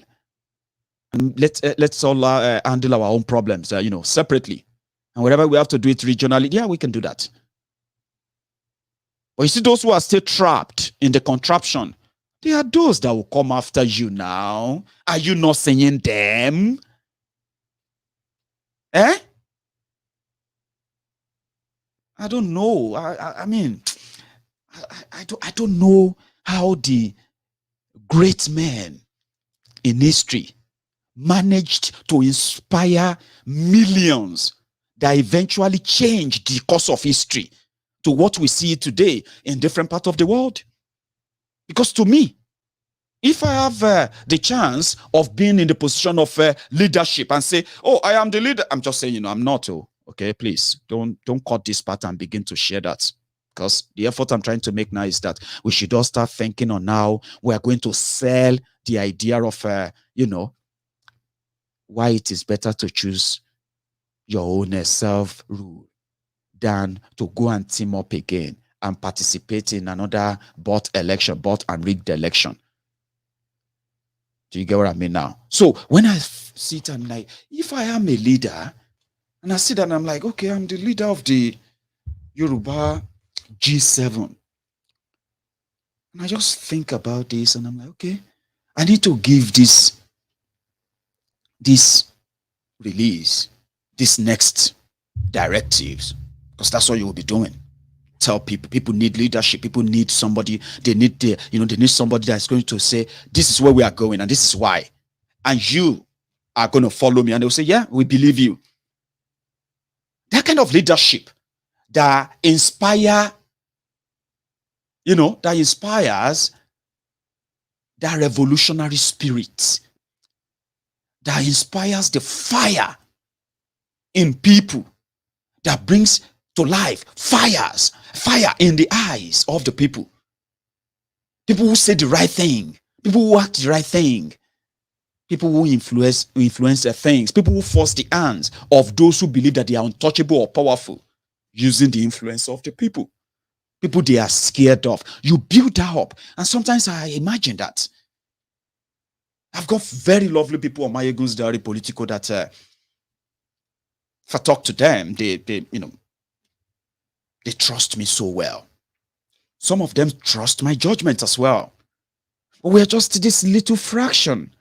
And let's all handle our own problems, separately. And wherever we have to do it regionally, yeah, we can do that. But you see, those who are still trapped in the contraption, they are those that will come after you now. Are you not seeing them? I don't know. I mean, I don't know how the great men in history managed to inspire millions that eventually changed the course of history to what we see today in different parts of the world. Because to me, if I have the chance of being in the position of leadership and say, oh, I am the leader, I'm just saying, I'm not. Oh, okay, please don't cut this part and begin to share that. Because the effort I'm trying to make now is that we should all start thinking on how we are going to sell the idea of, why it is better to choose your own self-rule than to go and team up again and participate in another bot and rigged election. Do you get what I mean now? So when I sit and like, if I am a leader, and I sit and I'm like, okay, I'm the leader of the Yoruba G7. And I just think about this and I'm like, okay, I need to give this release, this next directives, because that's what you will be doing. Tell people need leadership, people need somebody, they need somebody that's going to say, this is where we are going and this is why. And you are going to follow me. And they'll say, yeah, we believe you. That kind of leadership that inspires that revolutionary spirit, that inspires the fire in people, that brings to life fire in the eyes of the people. People who say the right thing, people who act the right thing, people who influence the things, people who force the hands of those who believe that they are untouchable or powerful, using the influence of the people. People they are scared of. You build that up. And sometimes I imagine that. I've got very lovely people on Maiyegun's Diary Political that if I talk to them, they trust me so well. Some of them trust my judgment as well. But we're just this little fraction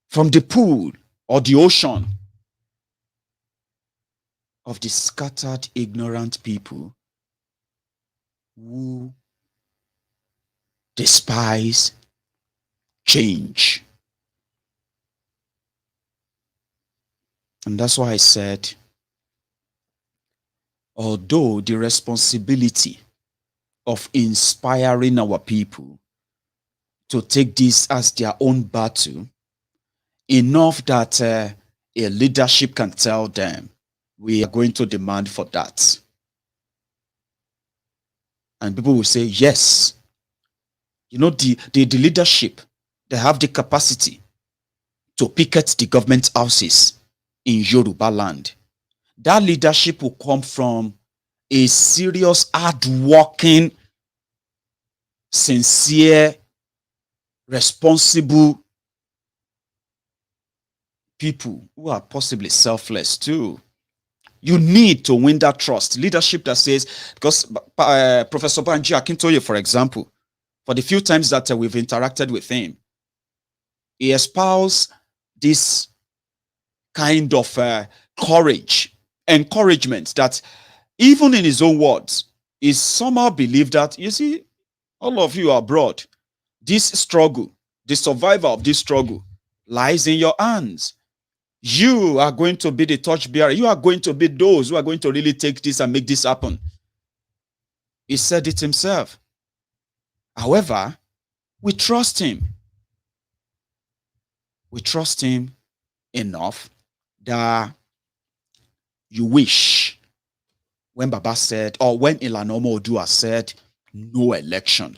from the pool or the ocean of the scattered, ignorant people who despise change. And that's why I said, although the responsibility of inspiring our people to take this as their own battle, enough that a leadership can tell them, we are going to demand for that. And people will say, yes. The leadership, they have the capacity to picket the government houses in Yoruba land. That leadership will come from a serious, hard-working, sincere, responsible people who are possibly selfless too. You need to win that trust. Leadership that says, because Professor Banji Akintoye, for example, for the few times that we've interacted with him, he espoused this kind of courage, encouragement that even in his own words, he somehow believed that, you see, all of you are abroad. This struggle, the survival of this struggle lies in your hands. You are going to be the torchbearer. You are going to be those who are going to really take this and make this happen. He said it himself. However, we trust him. We trust him enough that you wish when Baba said, or when Ilana Omo said, no election,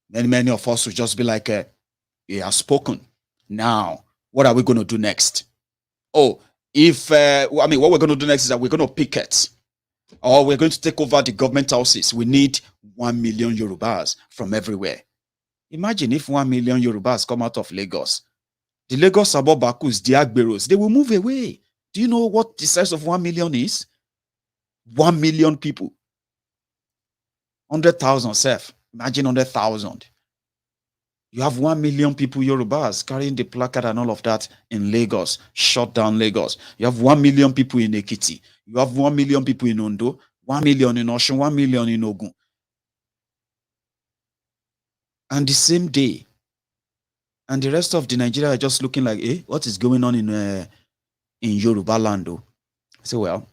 many of us would just be like, he has spoken. Now, what are we going to do next? Oh, what we're going to do next is that we're going to picket, or we're going to take over the government houses. We need 1 million Yorubas from everywhere. Imagine if 1 million Yorubas come out of Lagos. The Lagos Abobakus, the Agberos, they will move away. Do you know what the size of 1 million is? 1 million people. 100,000 self. Imagine 100,000. You have 1 million people, Yorubas, carrying the placard and all of that in Lagos, shut down Lagos. You have 1 million people in Ekiti. You have 1 million people in Ondo, 1 million in Osun, 1 million in Ogun. And the same day, and the rest of the Nigeria are just looking like, what is going on in Yoruba land? So, well,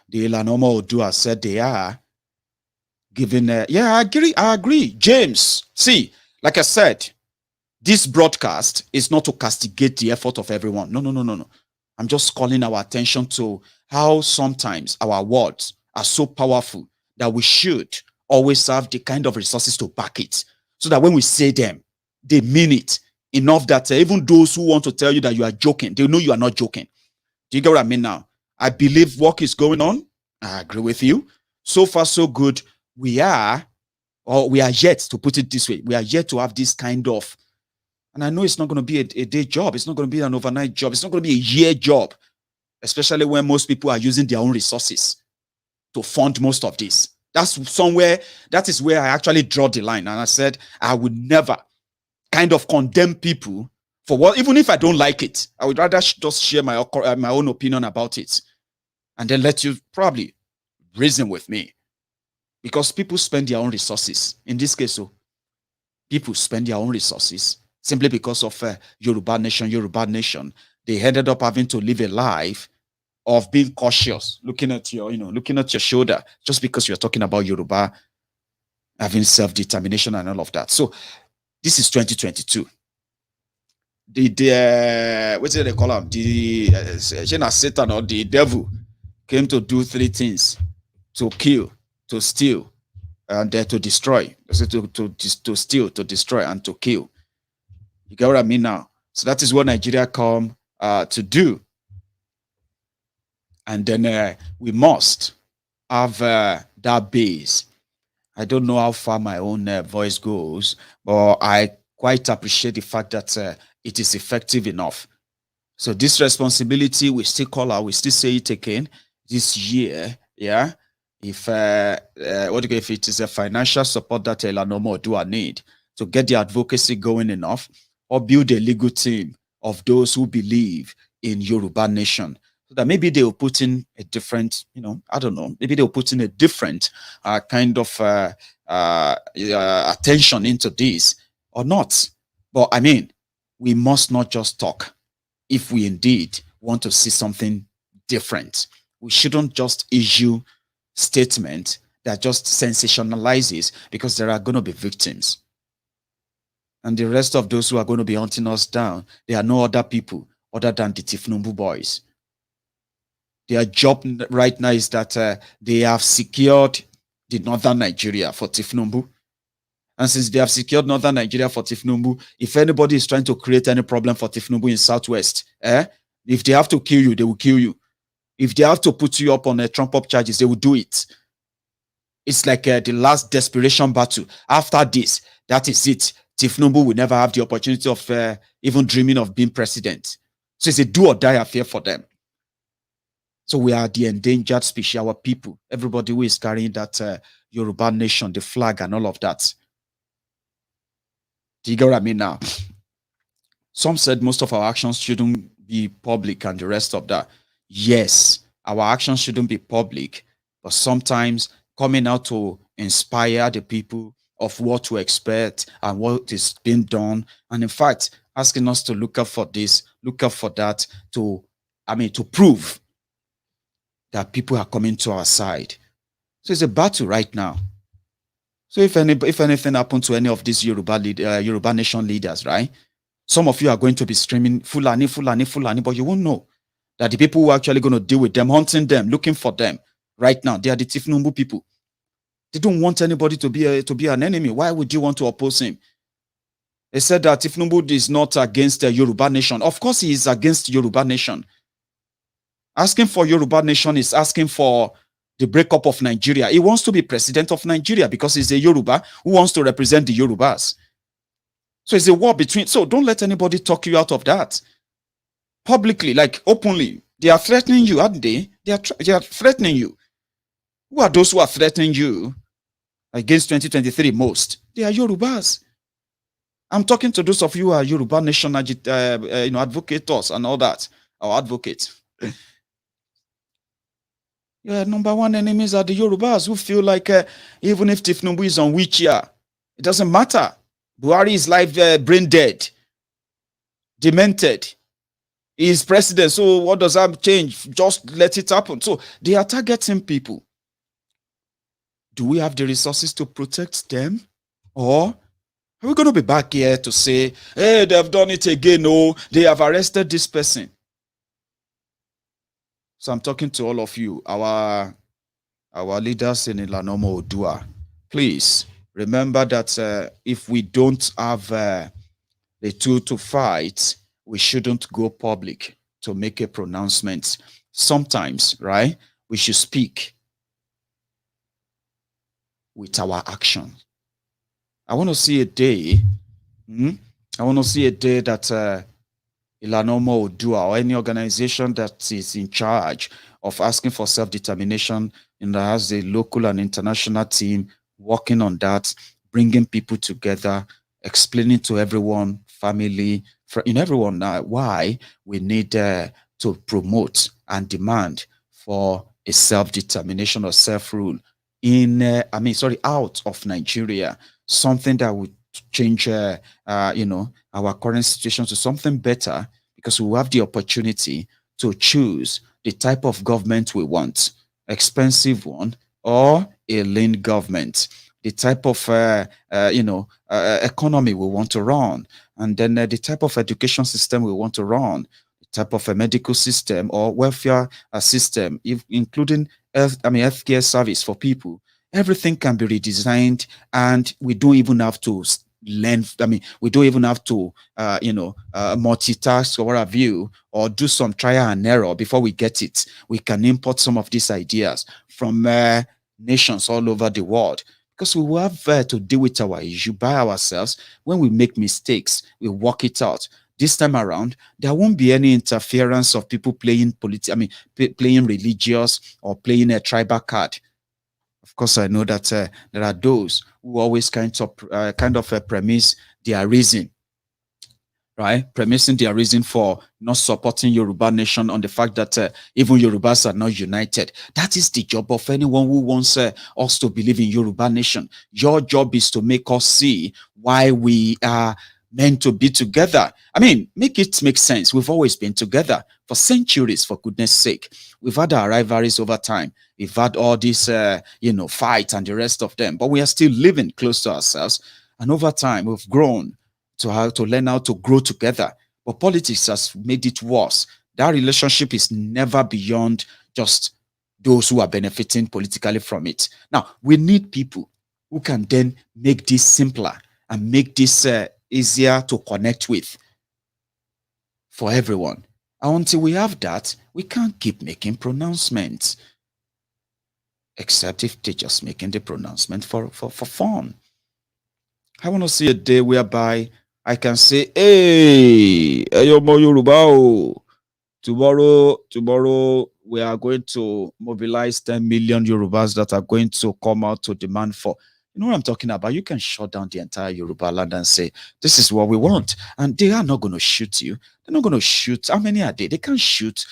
the Ilana Omo said they are giving. Yeah, I agree. James, see, like I said, this broadcast is not to castigate the effort of everyone. No. I'm just calling our attention to how sometimes our words are so powerful that we should always have the kind of resources to back it, so that when we say them, they mean it enough that even those who want to tell you that you are joking, they know you are not joking. Do you get what I mean now? I believe work is going on. I agree with you. So far, so good. We are yet, to put it this way, we are yet to have this kind of, and I know it's not going to be a day job. It's not going to be an overnight job. It's not going to be a year job, especially when most people are using their own resources to fund most of this. That is where I actually draw the line. And I said, I would never kind of condemn people for what, even if I don't like it. I would rather just share my own opinion about it and then let you probably reason with me. Because people spend their own resources. In this case, people spend their own resources simply because of Yoruba nation. They ended up having to live a life of being cautious, looking at your shoulder, just because you're talking about Yoruba having self-determination and all of that. So this is 2022. What do they call him? The Satan or the devil came to do three things: to kill, to steal, and to destroy. To steal, to destroy, and to kill. You get what I mean now? So that is what Nigeria come to do. And then we must have that base. I don't know how far my own voice goes, but I quite appreciate the fact that it is effective enough. So this responsibility, we still call out, we still say it again this year, yeah. If if it is a financial support that Ilana Omo do I need to get the advocacy going enough, or build a legal team of those who believe in Yoruba nation, so that maybe they will put in a different, I don't know, maybe they'll put in a different kind of attention into this or not. But I mean, we must not just talk. If we indeed want to see something different, we shouldn't just issue statement that just sensationalizes, because there are going to be victims. And the rest of those who are going to be hunting us down, they are no other people other than the Tinubu boys. Their job right now is that they have secured the northern Nigeria for Tinubu. And since they have secured northern Nigeria for Tinubu, if anybody is trying to create any problem for Tinubu in Southwest, if they have to kill you, they will kill you. If they have to put you up on trump-up charges, they will do it. It's like the last desperation battle. After this, that is it. Tinubu will never have the opportunity of even dreaming of being president. So it's a do or die affair for them. So we are the endangered species, our people. Everybody who is carrying that Yoruba nation, the flag and all of that. Do you get what I mean now? Some said most of our actions shouldn't be public and the rest of that. Yes, our actions shouldn't be public, but sometimes coming out to inspire the people of what to expect and what is being done. And in fact, asking us to look out for this, look out for that, to prove that people are coming to our side. So it's a battle right now. So if anything happened to any of these Yoruba nation leaders, right? Some of you are going to be screaming, Fulani, Fulani, Fulani, but you won't know that the people who are actually going to deal with them, hunting them, looking for them right now, they are the Tinubu people. They don't want anybody to be an enemy. Why would you want to oppose him? They said that Tinubu is not against the Yoruba nation. Of course, he is against Yoruba nation. Asking for Yoruba nation is asking for the breakup of Nigeria. He wants to be president of Nigeria because he's a Yoruba who wants to represent the Yorubas. So it's a war between. So don't let anybody talk you out of that. Publicly, like openly, they are threatening you, aren't they? They are threatening you. Who are those who are threatening you against 2023 most? They are Yorubas. I'm talking to those of you who are Yoruba nation advocates and all that, or advocates. Yeah, number one enemies are the Yorubas who feel like even if Tinubu is on which year, it doesn't matter. Buhari is live brain dead, demented. He is president, so what does that change? Just let it happen. So they are targeting people. Do we have the resources to protect them? Or are we going to be back here to say, hey, they've done it again, oh, they have arrested this person? So I'm talking to all of you, our leaders in Ilana Omo. Please remember that if we don't have the tool to fight, we shouldn't go public to make a pronouncement. Sometimes, right, we should speak with our action. I want to see a day, I want to see a day that Ilana Omo or any organization that is in charge of asking for self-determination and that has a local and international team working on that, bringing people together, explaining to everyone, family, everyone why we need to promote and demand for a self-determination or self-rule out of Nigeria, something that would change our current situation to something better, because we have the opportunity to choose the type of government we want, expensive one or a lean government, the type of economy we want to run, and then the type of education system we want to run, the type of a medical system or welfare system, including healthcare service for people. Everything can be redesigned, and we don't even have to learn. We don't even have to, multitask or what have you, or do some trial and error before we get it. We can import some of these ideas from nations all over the world, because we will have to deal with our issue by ourselves. When we make mistakes, we work it out. This time around, there won't be any interference of people playing playing religious or playing a tribal card. Of course, I know that there are those who always kind of premise their reason, right? Premising their reason for not supporting Yoruba nation on the fact that even Yorubas are not united. That is the job of anyone who wants us to believe in Yoruba nation. Your job is to make us see why we are meant to be together. Make it make sense. We've always been together for centuries, for goodness sake. We've had our rivalries over time. We've had all these, fights and the rest of them, but we are still living close to ourselves. And over time, we've grown to learn how to grow together. But politics has made it worse. That relationship is never beyond just those who are benefiting politically from it. Now, we need people who can then make this simpler and make this easier to connect with for everyone. And until we have that, we can't keep making pronouncements, except if they're just making the pronouncement for fun. I want to see a day whereby I can say, hey, Eyomo Yoruba, tomorrow we are going to mobilize 10 million Yorubas that are going to come out to demand for. You know what I'm talking about? You can shut down the entire Yoruba land and say, this is what we want. And they are not going to shoot you. They're not going to shoot. How many are they? They can't shoot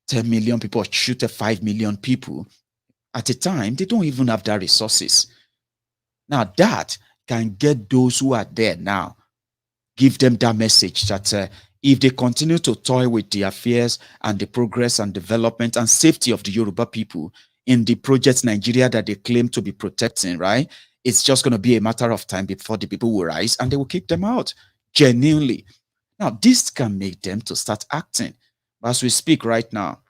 10 million people or shoot 5 million people at a time. They don't even have that resources. Now that can get those who are there now, give them that message that if they continue to toy with the affairs and the progress and development and safety of the Yoruba people in the project Nigeria that they claim to be protecting, right? It's just going to be a matter of time before the people will rise and they will kick them out genuinely. Now, this can make them to start acting. But as we speak right now,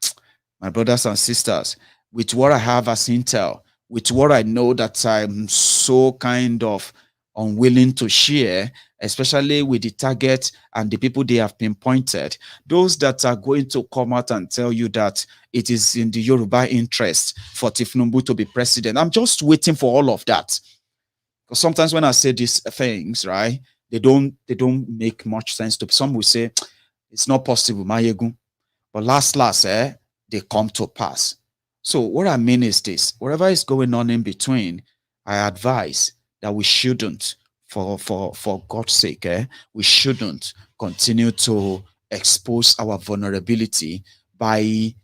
my brothers and sisters, with what I have as intel, with what I know that I'm so kind of unwilling to share, especially with the target and the people they have pinpointed, those that are going to come out and tell you that it is in the Yoruba interest for Tinubu to be president. I'm just waiting for all of that. Because sometimes when I say these things, right, they don't make much sense to some. Will say it's not possible, Maiyegun. But last, they come to pass. So what I mean is this: whatever is going on in between, I advise that we shouldn't, for God's sake, we shouldn't continue to expose our vulnerability by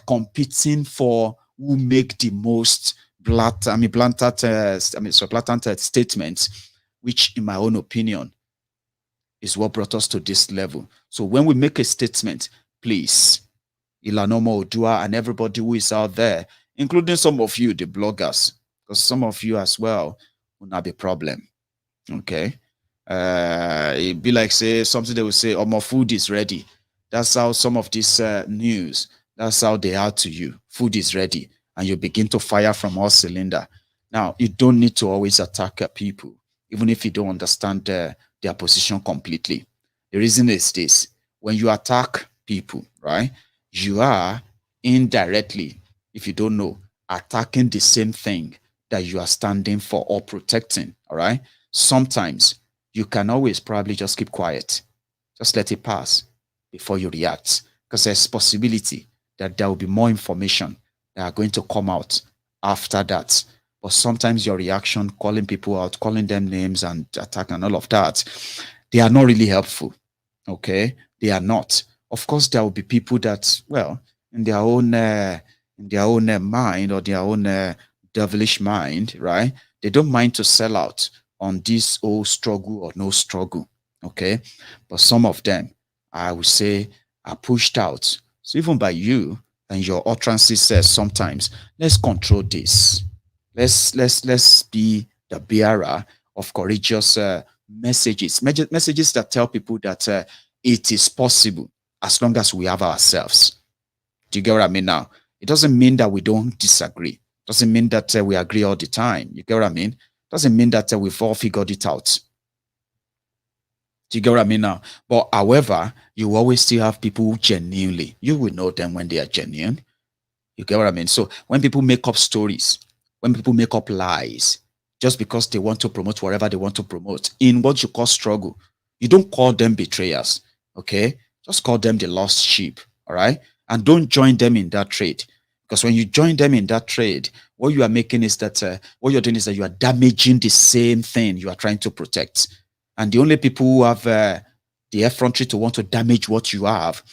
competing for who make the most blatant statements, which, in my own opinion, is what brought us to this level. So when we make a statement, please, Ilana Omo and everybody who is out there, including some of you, the bloggers, because some of you as well will not be a problem. Okay. It'd be like, say, something they will say, oh, my food is ready. That's how some of this news, that's how they are to you. Food is ready. And you begin to fire from all cylinder. Now, you don't need to always attack people, even if you don't understand their position completely. The reason is this. When you attack people, right, you are indirectly, if you don't know, attacking the same thing that you are standing for or protecting, all right? Sometimes you can always probably just keep quiet. Just let it pass before you react, because there's possibility that there will be more information that are going to come out after that. But sometimes your reaction, calling people out, calling them names and attack and all of that, they are not really helpful. Okay, they are not. Of course, there will be people that, well, in their own mind or their own devilish mind, right? They don't mind to sell out on this old struggle or no struggle. Okay, but some of them, I would say, are pushed out. So even by you and your utterances says sometimes, let's control this. Let's be the bearer of courageous messages that tell people that it is possible as long as we have ourselves. Do you get what I mean now? It doesn't mean that we don't disagree. It doesn't mean that we agree all the time. You get what I mean? It doesn't mean that we've all figured it out. Do you get what I mean now? But however, you always still have people who genuinely, you will know them when they are genuine. You get what I mean? So when people make up stories, when people make up lies, just because they want to promote whatever they want to promote in what you call struggle, you don't call them betrayers, okay? Just call them the lost sheep, all right? And don't join them in that trade. Because when you join them in that trade, what you are making is that, what you're doing is that you are damaging the same thing you are trying to protect. And the only people who have the effrontery to want to damage what you have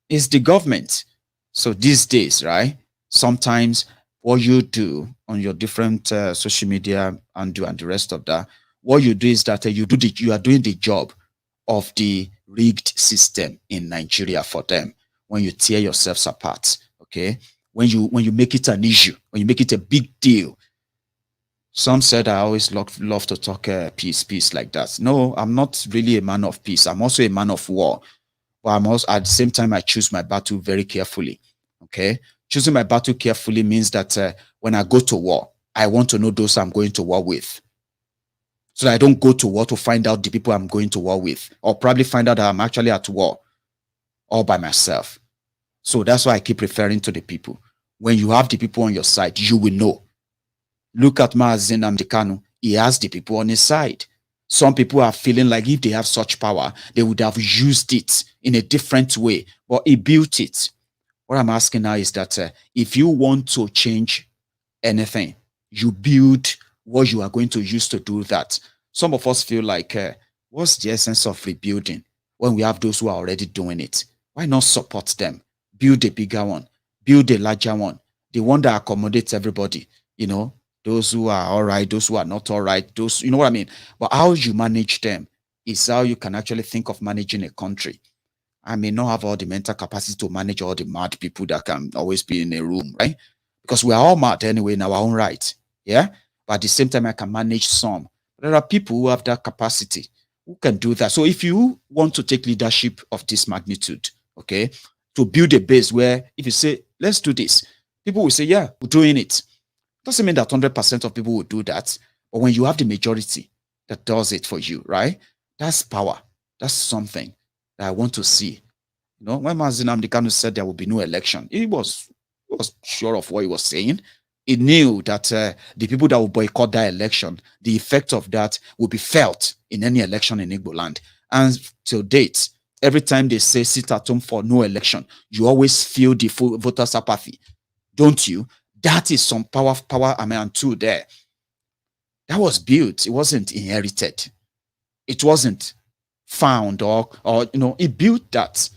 is the government. So these days, right, sometimes what you do on your different social media and the rest of that, what you do is that you are doing the job of the rigged system in Nigeria for them. When you tear yourselves apart, okay, when you make it an issue, when you make it a big deal. Some said I always love to talk peace like that. No, I'm not really a man of peace. I'm also a man of war. But I'm also, at the same time, I choose my battle very carefully. Okay, choosing my battle carefully means that when I go to war, I want to know those I'm going to war with. So that I don't go to war to find out the people I'm going to war with, or probably find out that I'm actually at war all by myself. So that's why I keep referring to the people. When you have the people on your side, you will know. Look at Maiyegun General. He has the people on his side. Some people are feeling like if they have such power, they would have used it in a different way, but he built it. What I'm asking now is that if you want to change anything, you build what you are going to use to do that. Some of us feel like, what's the essence of rebuilding when we have those who are already doing it? Why not support them? Build a bigger one, build a larger one, the one that accommodates everybody, you know, those who are all right, those who are not all right, those, you know what I mean? But how you manage them is how you can actually think of managing a country. I may not have all the mental capacity to manage all the mad people that can always be in a room, right? Because we are all mad anyway in our own right. Yeah. But at the same time, I can manage some. There are people who have that capacity who can do that. So if you want to take leadership of this magnitude, okay, to build a base where if you say, let's do this, people will say, yeah, we're doing it. Doesn't mean that 100% of people will do that. But when you have the majority that does it for you, right? That's power. That's something that I want to see. You know, when Maiyegun General said there will be no election, he was sure of what he was saying. He knew that the people that will boycott that election, the effect of that will be felt in any election in Igbo land. And till date, every time they say sit at home for no election, you always feel the full voters' apathy, don't you? That is some power, I mean, tool there. That was built. It wasn't inherited. It wasn't found or you know, he built that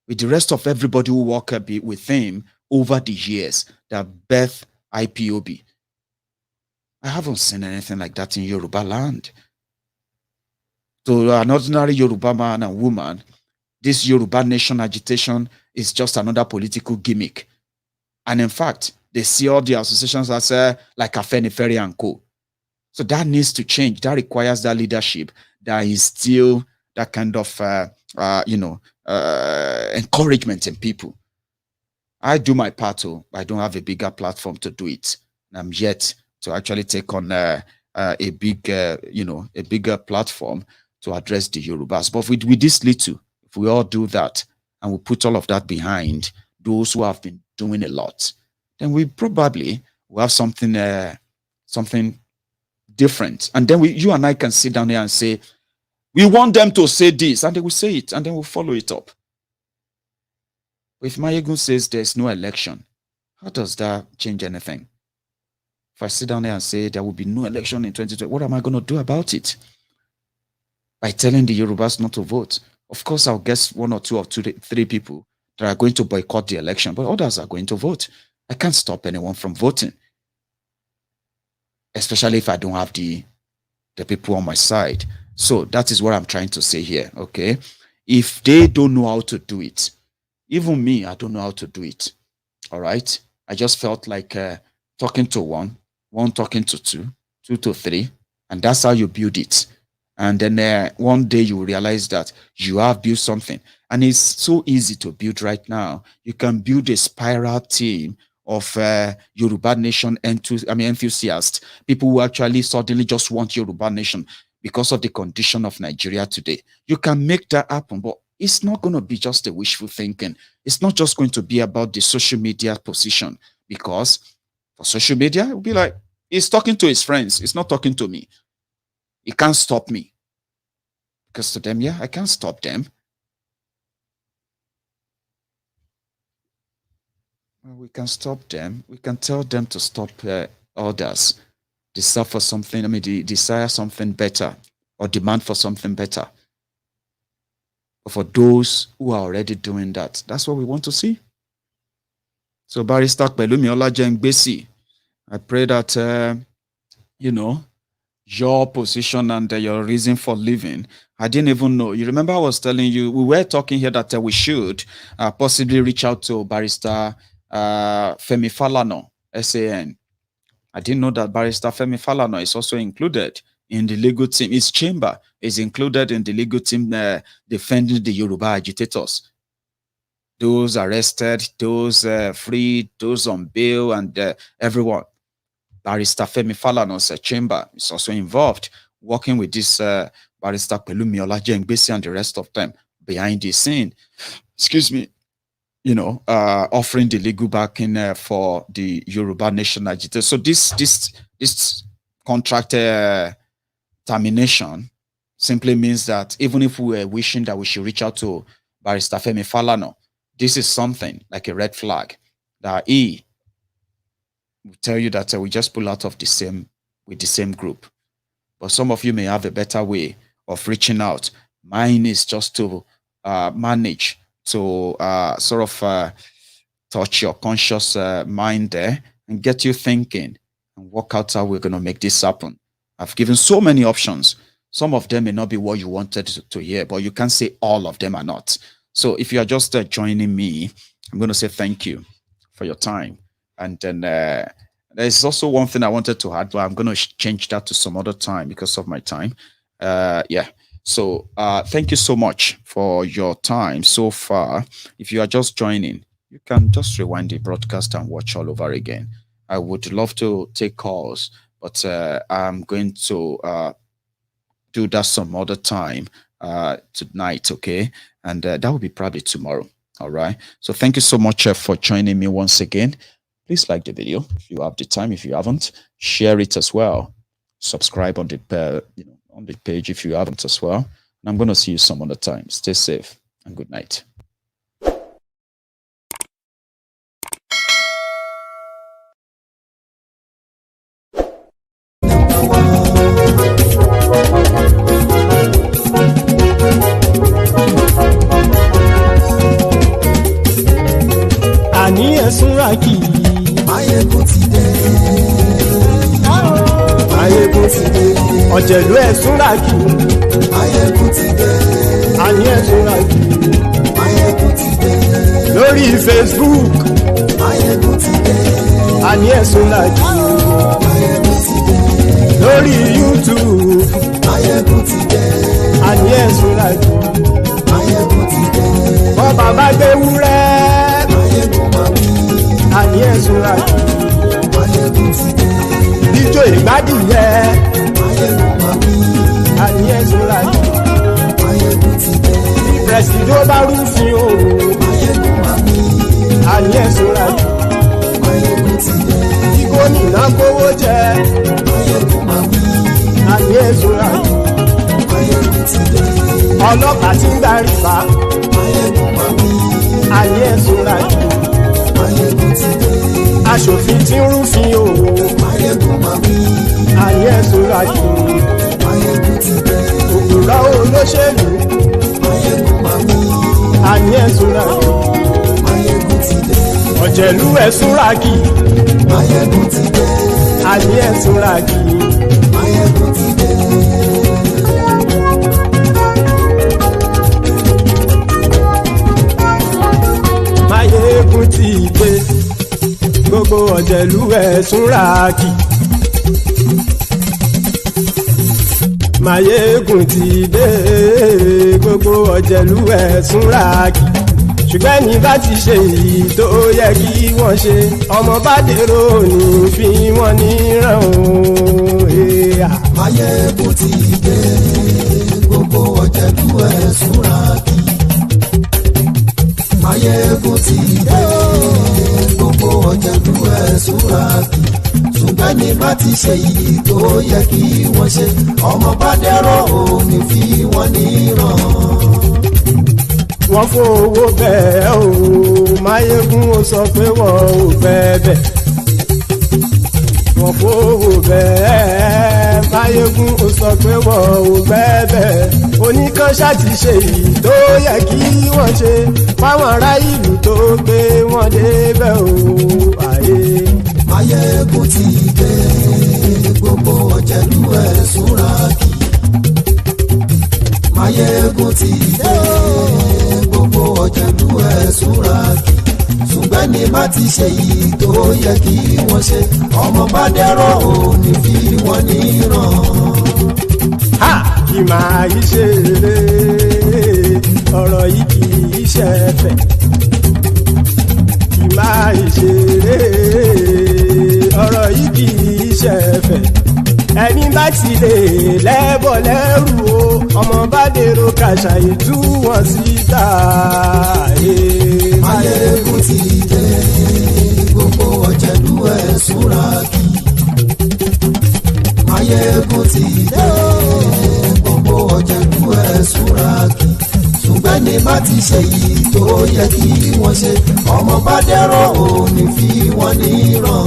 with the rest of everybody who work with him over the years that birth IPOB. I haven't seen anything like that in Yoruba land. So an ordinary Yoruba man and woman, this Yoruba nation agitation is just another political gimmick. And in fact, They see all the associations as like Afenifere and Co. So that needs to change. That requires that leadership that is still that kind of, encouragement in people. I do my part, I don't have a bigger platform to do it. I'm yet to actually take on a bigger platform to address the Yorubas. But with this little, if we all do that and we put all of that behind those who have been doing a lot, then we probably will have something different. And then you and I can sit down here and say, we want them to say this, and they will say it, and then we'll follow it up. But if Maiyegun says there's no election, how does that change anything? If I sit down there and say there will be no election in 2020, what am I going to do about it? By telling the Yorubas not to vote. Of course, I'll guess 1 or 2 or 3 people that are going to boycott the election, but others are going to vote. I can't stop anyone from voting, especially if I don't have the people on my side. So that is what I'm trying to say here, okay? If they don't know how to do it, even me, I don't know how to do it, all right? I just felt like talking to one talking to 2 to 3, and that's how you build it. And then one day you realize that you have built something. And it's so easy to build right now. You can build a spiral team of Yoruba Nation enthusiasts, people who actually suddenly just want Yoruba Nation because of the condition of Nigeria today. You can make that happen, but it's not going to be just a wishful thinking. It's not just going to be about the social media position, because for social media, it will be like, he's talking to his friends. It's not talking to me. He can't stop me. Because to them, I can't stop them. Well, we can stop them. We can tell them to stop others. Desire for something, desire something better, or demand for something better. But for those who are already doing that, that's what we want to see. So Barrister Pelumi Olajengbesi, I pray that, your position and your reason for living, I didn't even know. You remember I was telling you, we were talking here that we should possibly reach out to Barrister Femi Falana, SAN. I didn't know that Barrister Femi Falana is also included in the legal team. His chamber is included in the legal team defending the Yoruba agitators. Those arrested, those freed, those on bail, and everyone. Barrister Femi Falana's chamber is also involved, working with this Barrister Pelumi Olajengbesi and the rest of them behind the scene. Excuse me. Offering the legal backing for the Yoruba Nation agitators. So this contract termination simply means that even if we were wishing that we should reach out to Barrister Femi Falana, this is something like a red flag that he will tell you that we just pull out of the same group. But some of you may have a better way of reaching out. Mine is just to manage to touch your conscious mind there and get you thinking and work out how we're going to make this happen. I've given so many options. Some of them may not be what you wanted to hear, but you can't say all of them are not. So if you are just joining me, I'm going to say thank you for your time. And then there's also one thing I wanted to add, but I'm going to change that to some other time because of my time. So thank you so much for your time so far. If you are just joining, you can just rewind the broadcast and watch all over again. I would love to take calls, but I'm going to do that some other time tonight, okay? And that will be probably tomorrow, all right? So thank you so much for joining me once again. Please like the video if you have the time. If you haven't, share it as well. Subscribe on the on the page if you haven't as well. And I'm going to see you some other time. Stay safe and good night. Àní ẹ̀sùnra kì í. Maiyegun ti dé. Maiyegun ti dé. Ọ̀jẹ̀lú ẹ̀sùnra kì í. Maiyegun ti dé. Àní ẹ̀sùnra kì í. Maiyegun ti dé. Lórí Facebook. Maiyegun ti dé. àní ẹ̀sùn làjú lórí YouTube Maiyegun ti dé. àní ẹ̀sùn làjú Maiyegun ti dé. wọ́n bàbá gbé wúrẹ́ Maiyegun máa wí. àní ẹ̀sùn làjú Maiyegun ti dé. jíjó ìgbádìyẹ Maiyegun máa wí. àní ẹ̀sùn làjú Maiyegun ti dé. pẹ̀sìdó bá rúfin o Maiyegun máa wí. àní ẹ̀sùn làjú Maiyegun ti dé. tí gómìnà kówó jẹ Maiyegun máa wí. àní ẹ̀sùn làjú Maiyegun ti dé. ọlọ́pàá tí ń darí bá Maiyegun máa wí. àní ẹ̀sùn làjú Maiyegun ti dé. aṣòfin tí ń rúfin o Maiyegun máa wí. àní ẹ̀sùn làjú Maiyegun ti dé. òkúra olóṣèlú Maiyegun máa wí. àní ẹ̀sùn làjú Maiyegun ti dé. ọ̀jẹ̀lú ẹ̀sùn ràgì Maiyegun ti dé. àní ẹ̀sùn ràgì Maiyegun ti dé. Maiyegun ti dé gbogbo ọ̀jẹ̀lú ẹ̀sùn ràgì Maiyegun ti dé gbogbo ọ̀jẹ̀lú ẹ̀sùn ràgì ṣùgbọ́n ní bá ti ṣe èyí tó yẹ kí wọ́n ṣe ọmọ bá dèrò ní fi wọ́n níran o. Maiyegun ti dé gbogbo ọ̀jẹ̀lú ẹ̀sùn ràgì. Maiyegun ti dé gbogbo ọ̀jẹ̀lú ẹ̀sùn ràgì. ṣùgbọ́n ní bá ti ṣe yìí tó yẹ kí wọ́n ṣe ọmọ bá dẹ́rọ̀ ò ní fi wọ́n níran. wọ́n fowó bẹ́ẹ̀ o Maiyegun ó sọ pé wọ́n ò bẹ́ẹ̀ wọ́n fowó bẹ́ẹ̀ Maiyegun ó sọ pé wọ́n ò bẹ́ẹ̀ oníkanṣá ti ṣe èyí tó yẹ kí wọ́n ṣe fáwọn ará ìlú tó gbé wọn débẹ̀ o àyè. Maiyegun ti dé gbogbo ọ̀jẹ̀lú ẹ̀sùn ràgì. Maiyegun ti dé gbogbo ọ̀jẹ̀lú ẹ̀sùn ràgì. ṣùgbọ́n ní bá ti ṣe yìí tó yẹ kí wọ́n ṣe ọmọ bá dẹ́rọ̀ ò ní fi wọ́n níran. ha kì máa yí ṣe eré ọ̀rọ̀ yìí kì í ṣe ẹ̀fẹ̀ kì máa yí ṣe eré ọ̀rọ̀ yìí kì í ṣe ẹ̀fẹ̀ ẹni bá ti lè lẹ́bọ̀ lẹ́rù o ọmọ bá dèrò kàṣàyè tú wọn síta. Maiyegun ti dé gbogbo ọ̀jẹ̀lú ẹ̀sùn ràgì. Maiyegun ti dé gbogbo ọ̀jẹ̀lú ẹ̀sùn ràgì. ṣùgbọ́n ní bá ti ṣe yìí tó yẹ kí wọ́n ṣe ọmọ bá dẹ́rọ̀ ò ní fi wọ́n níran.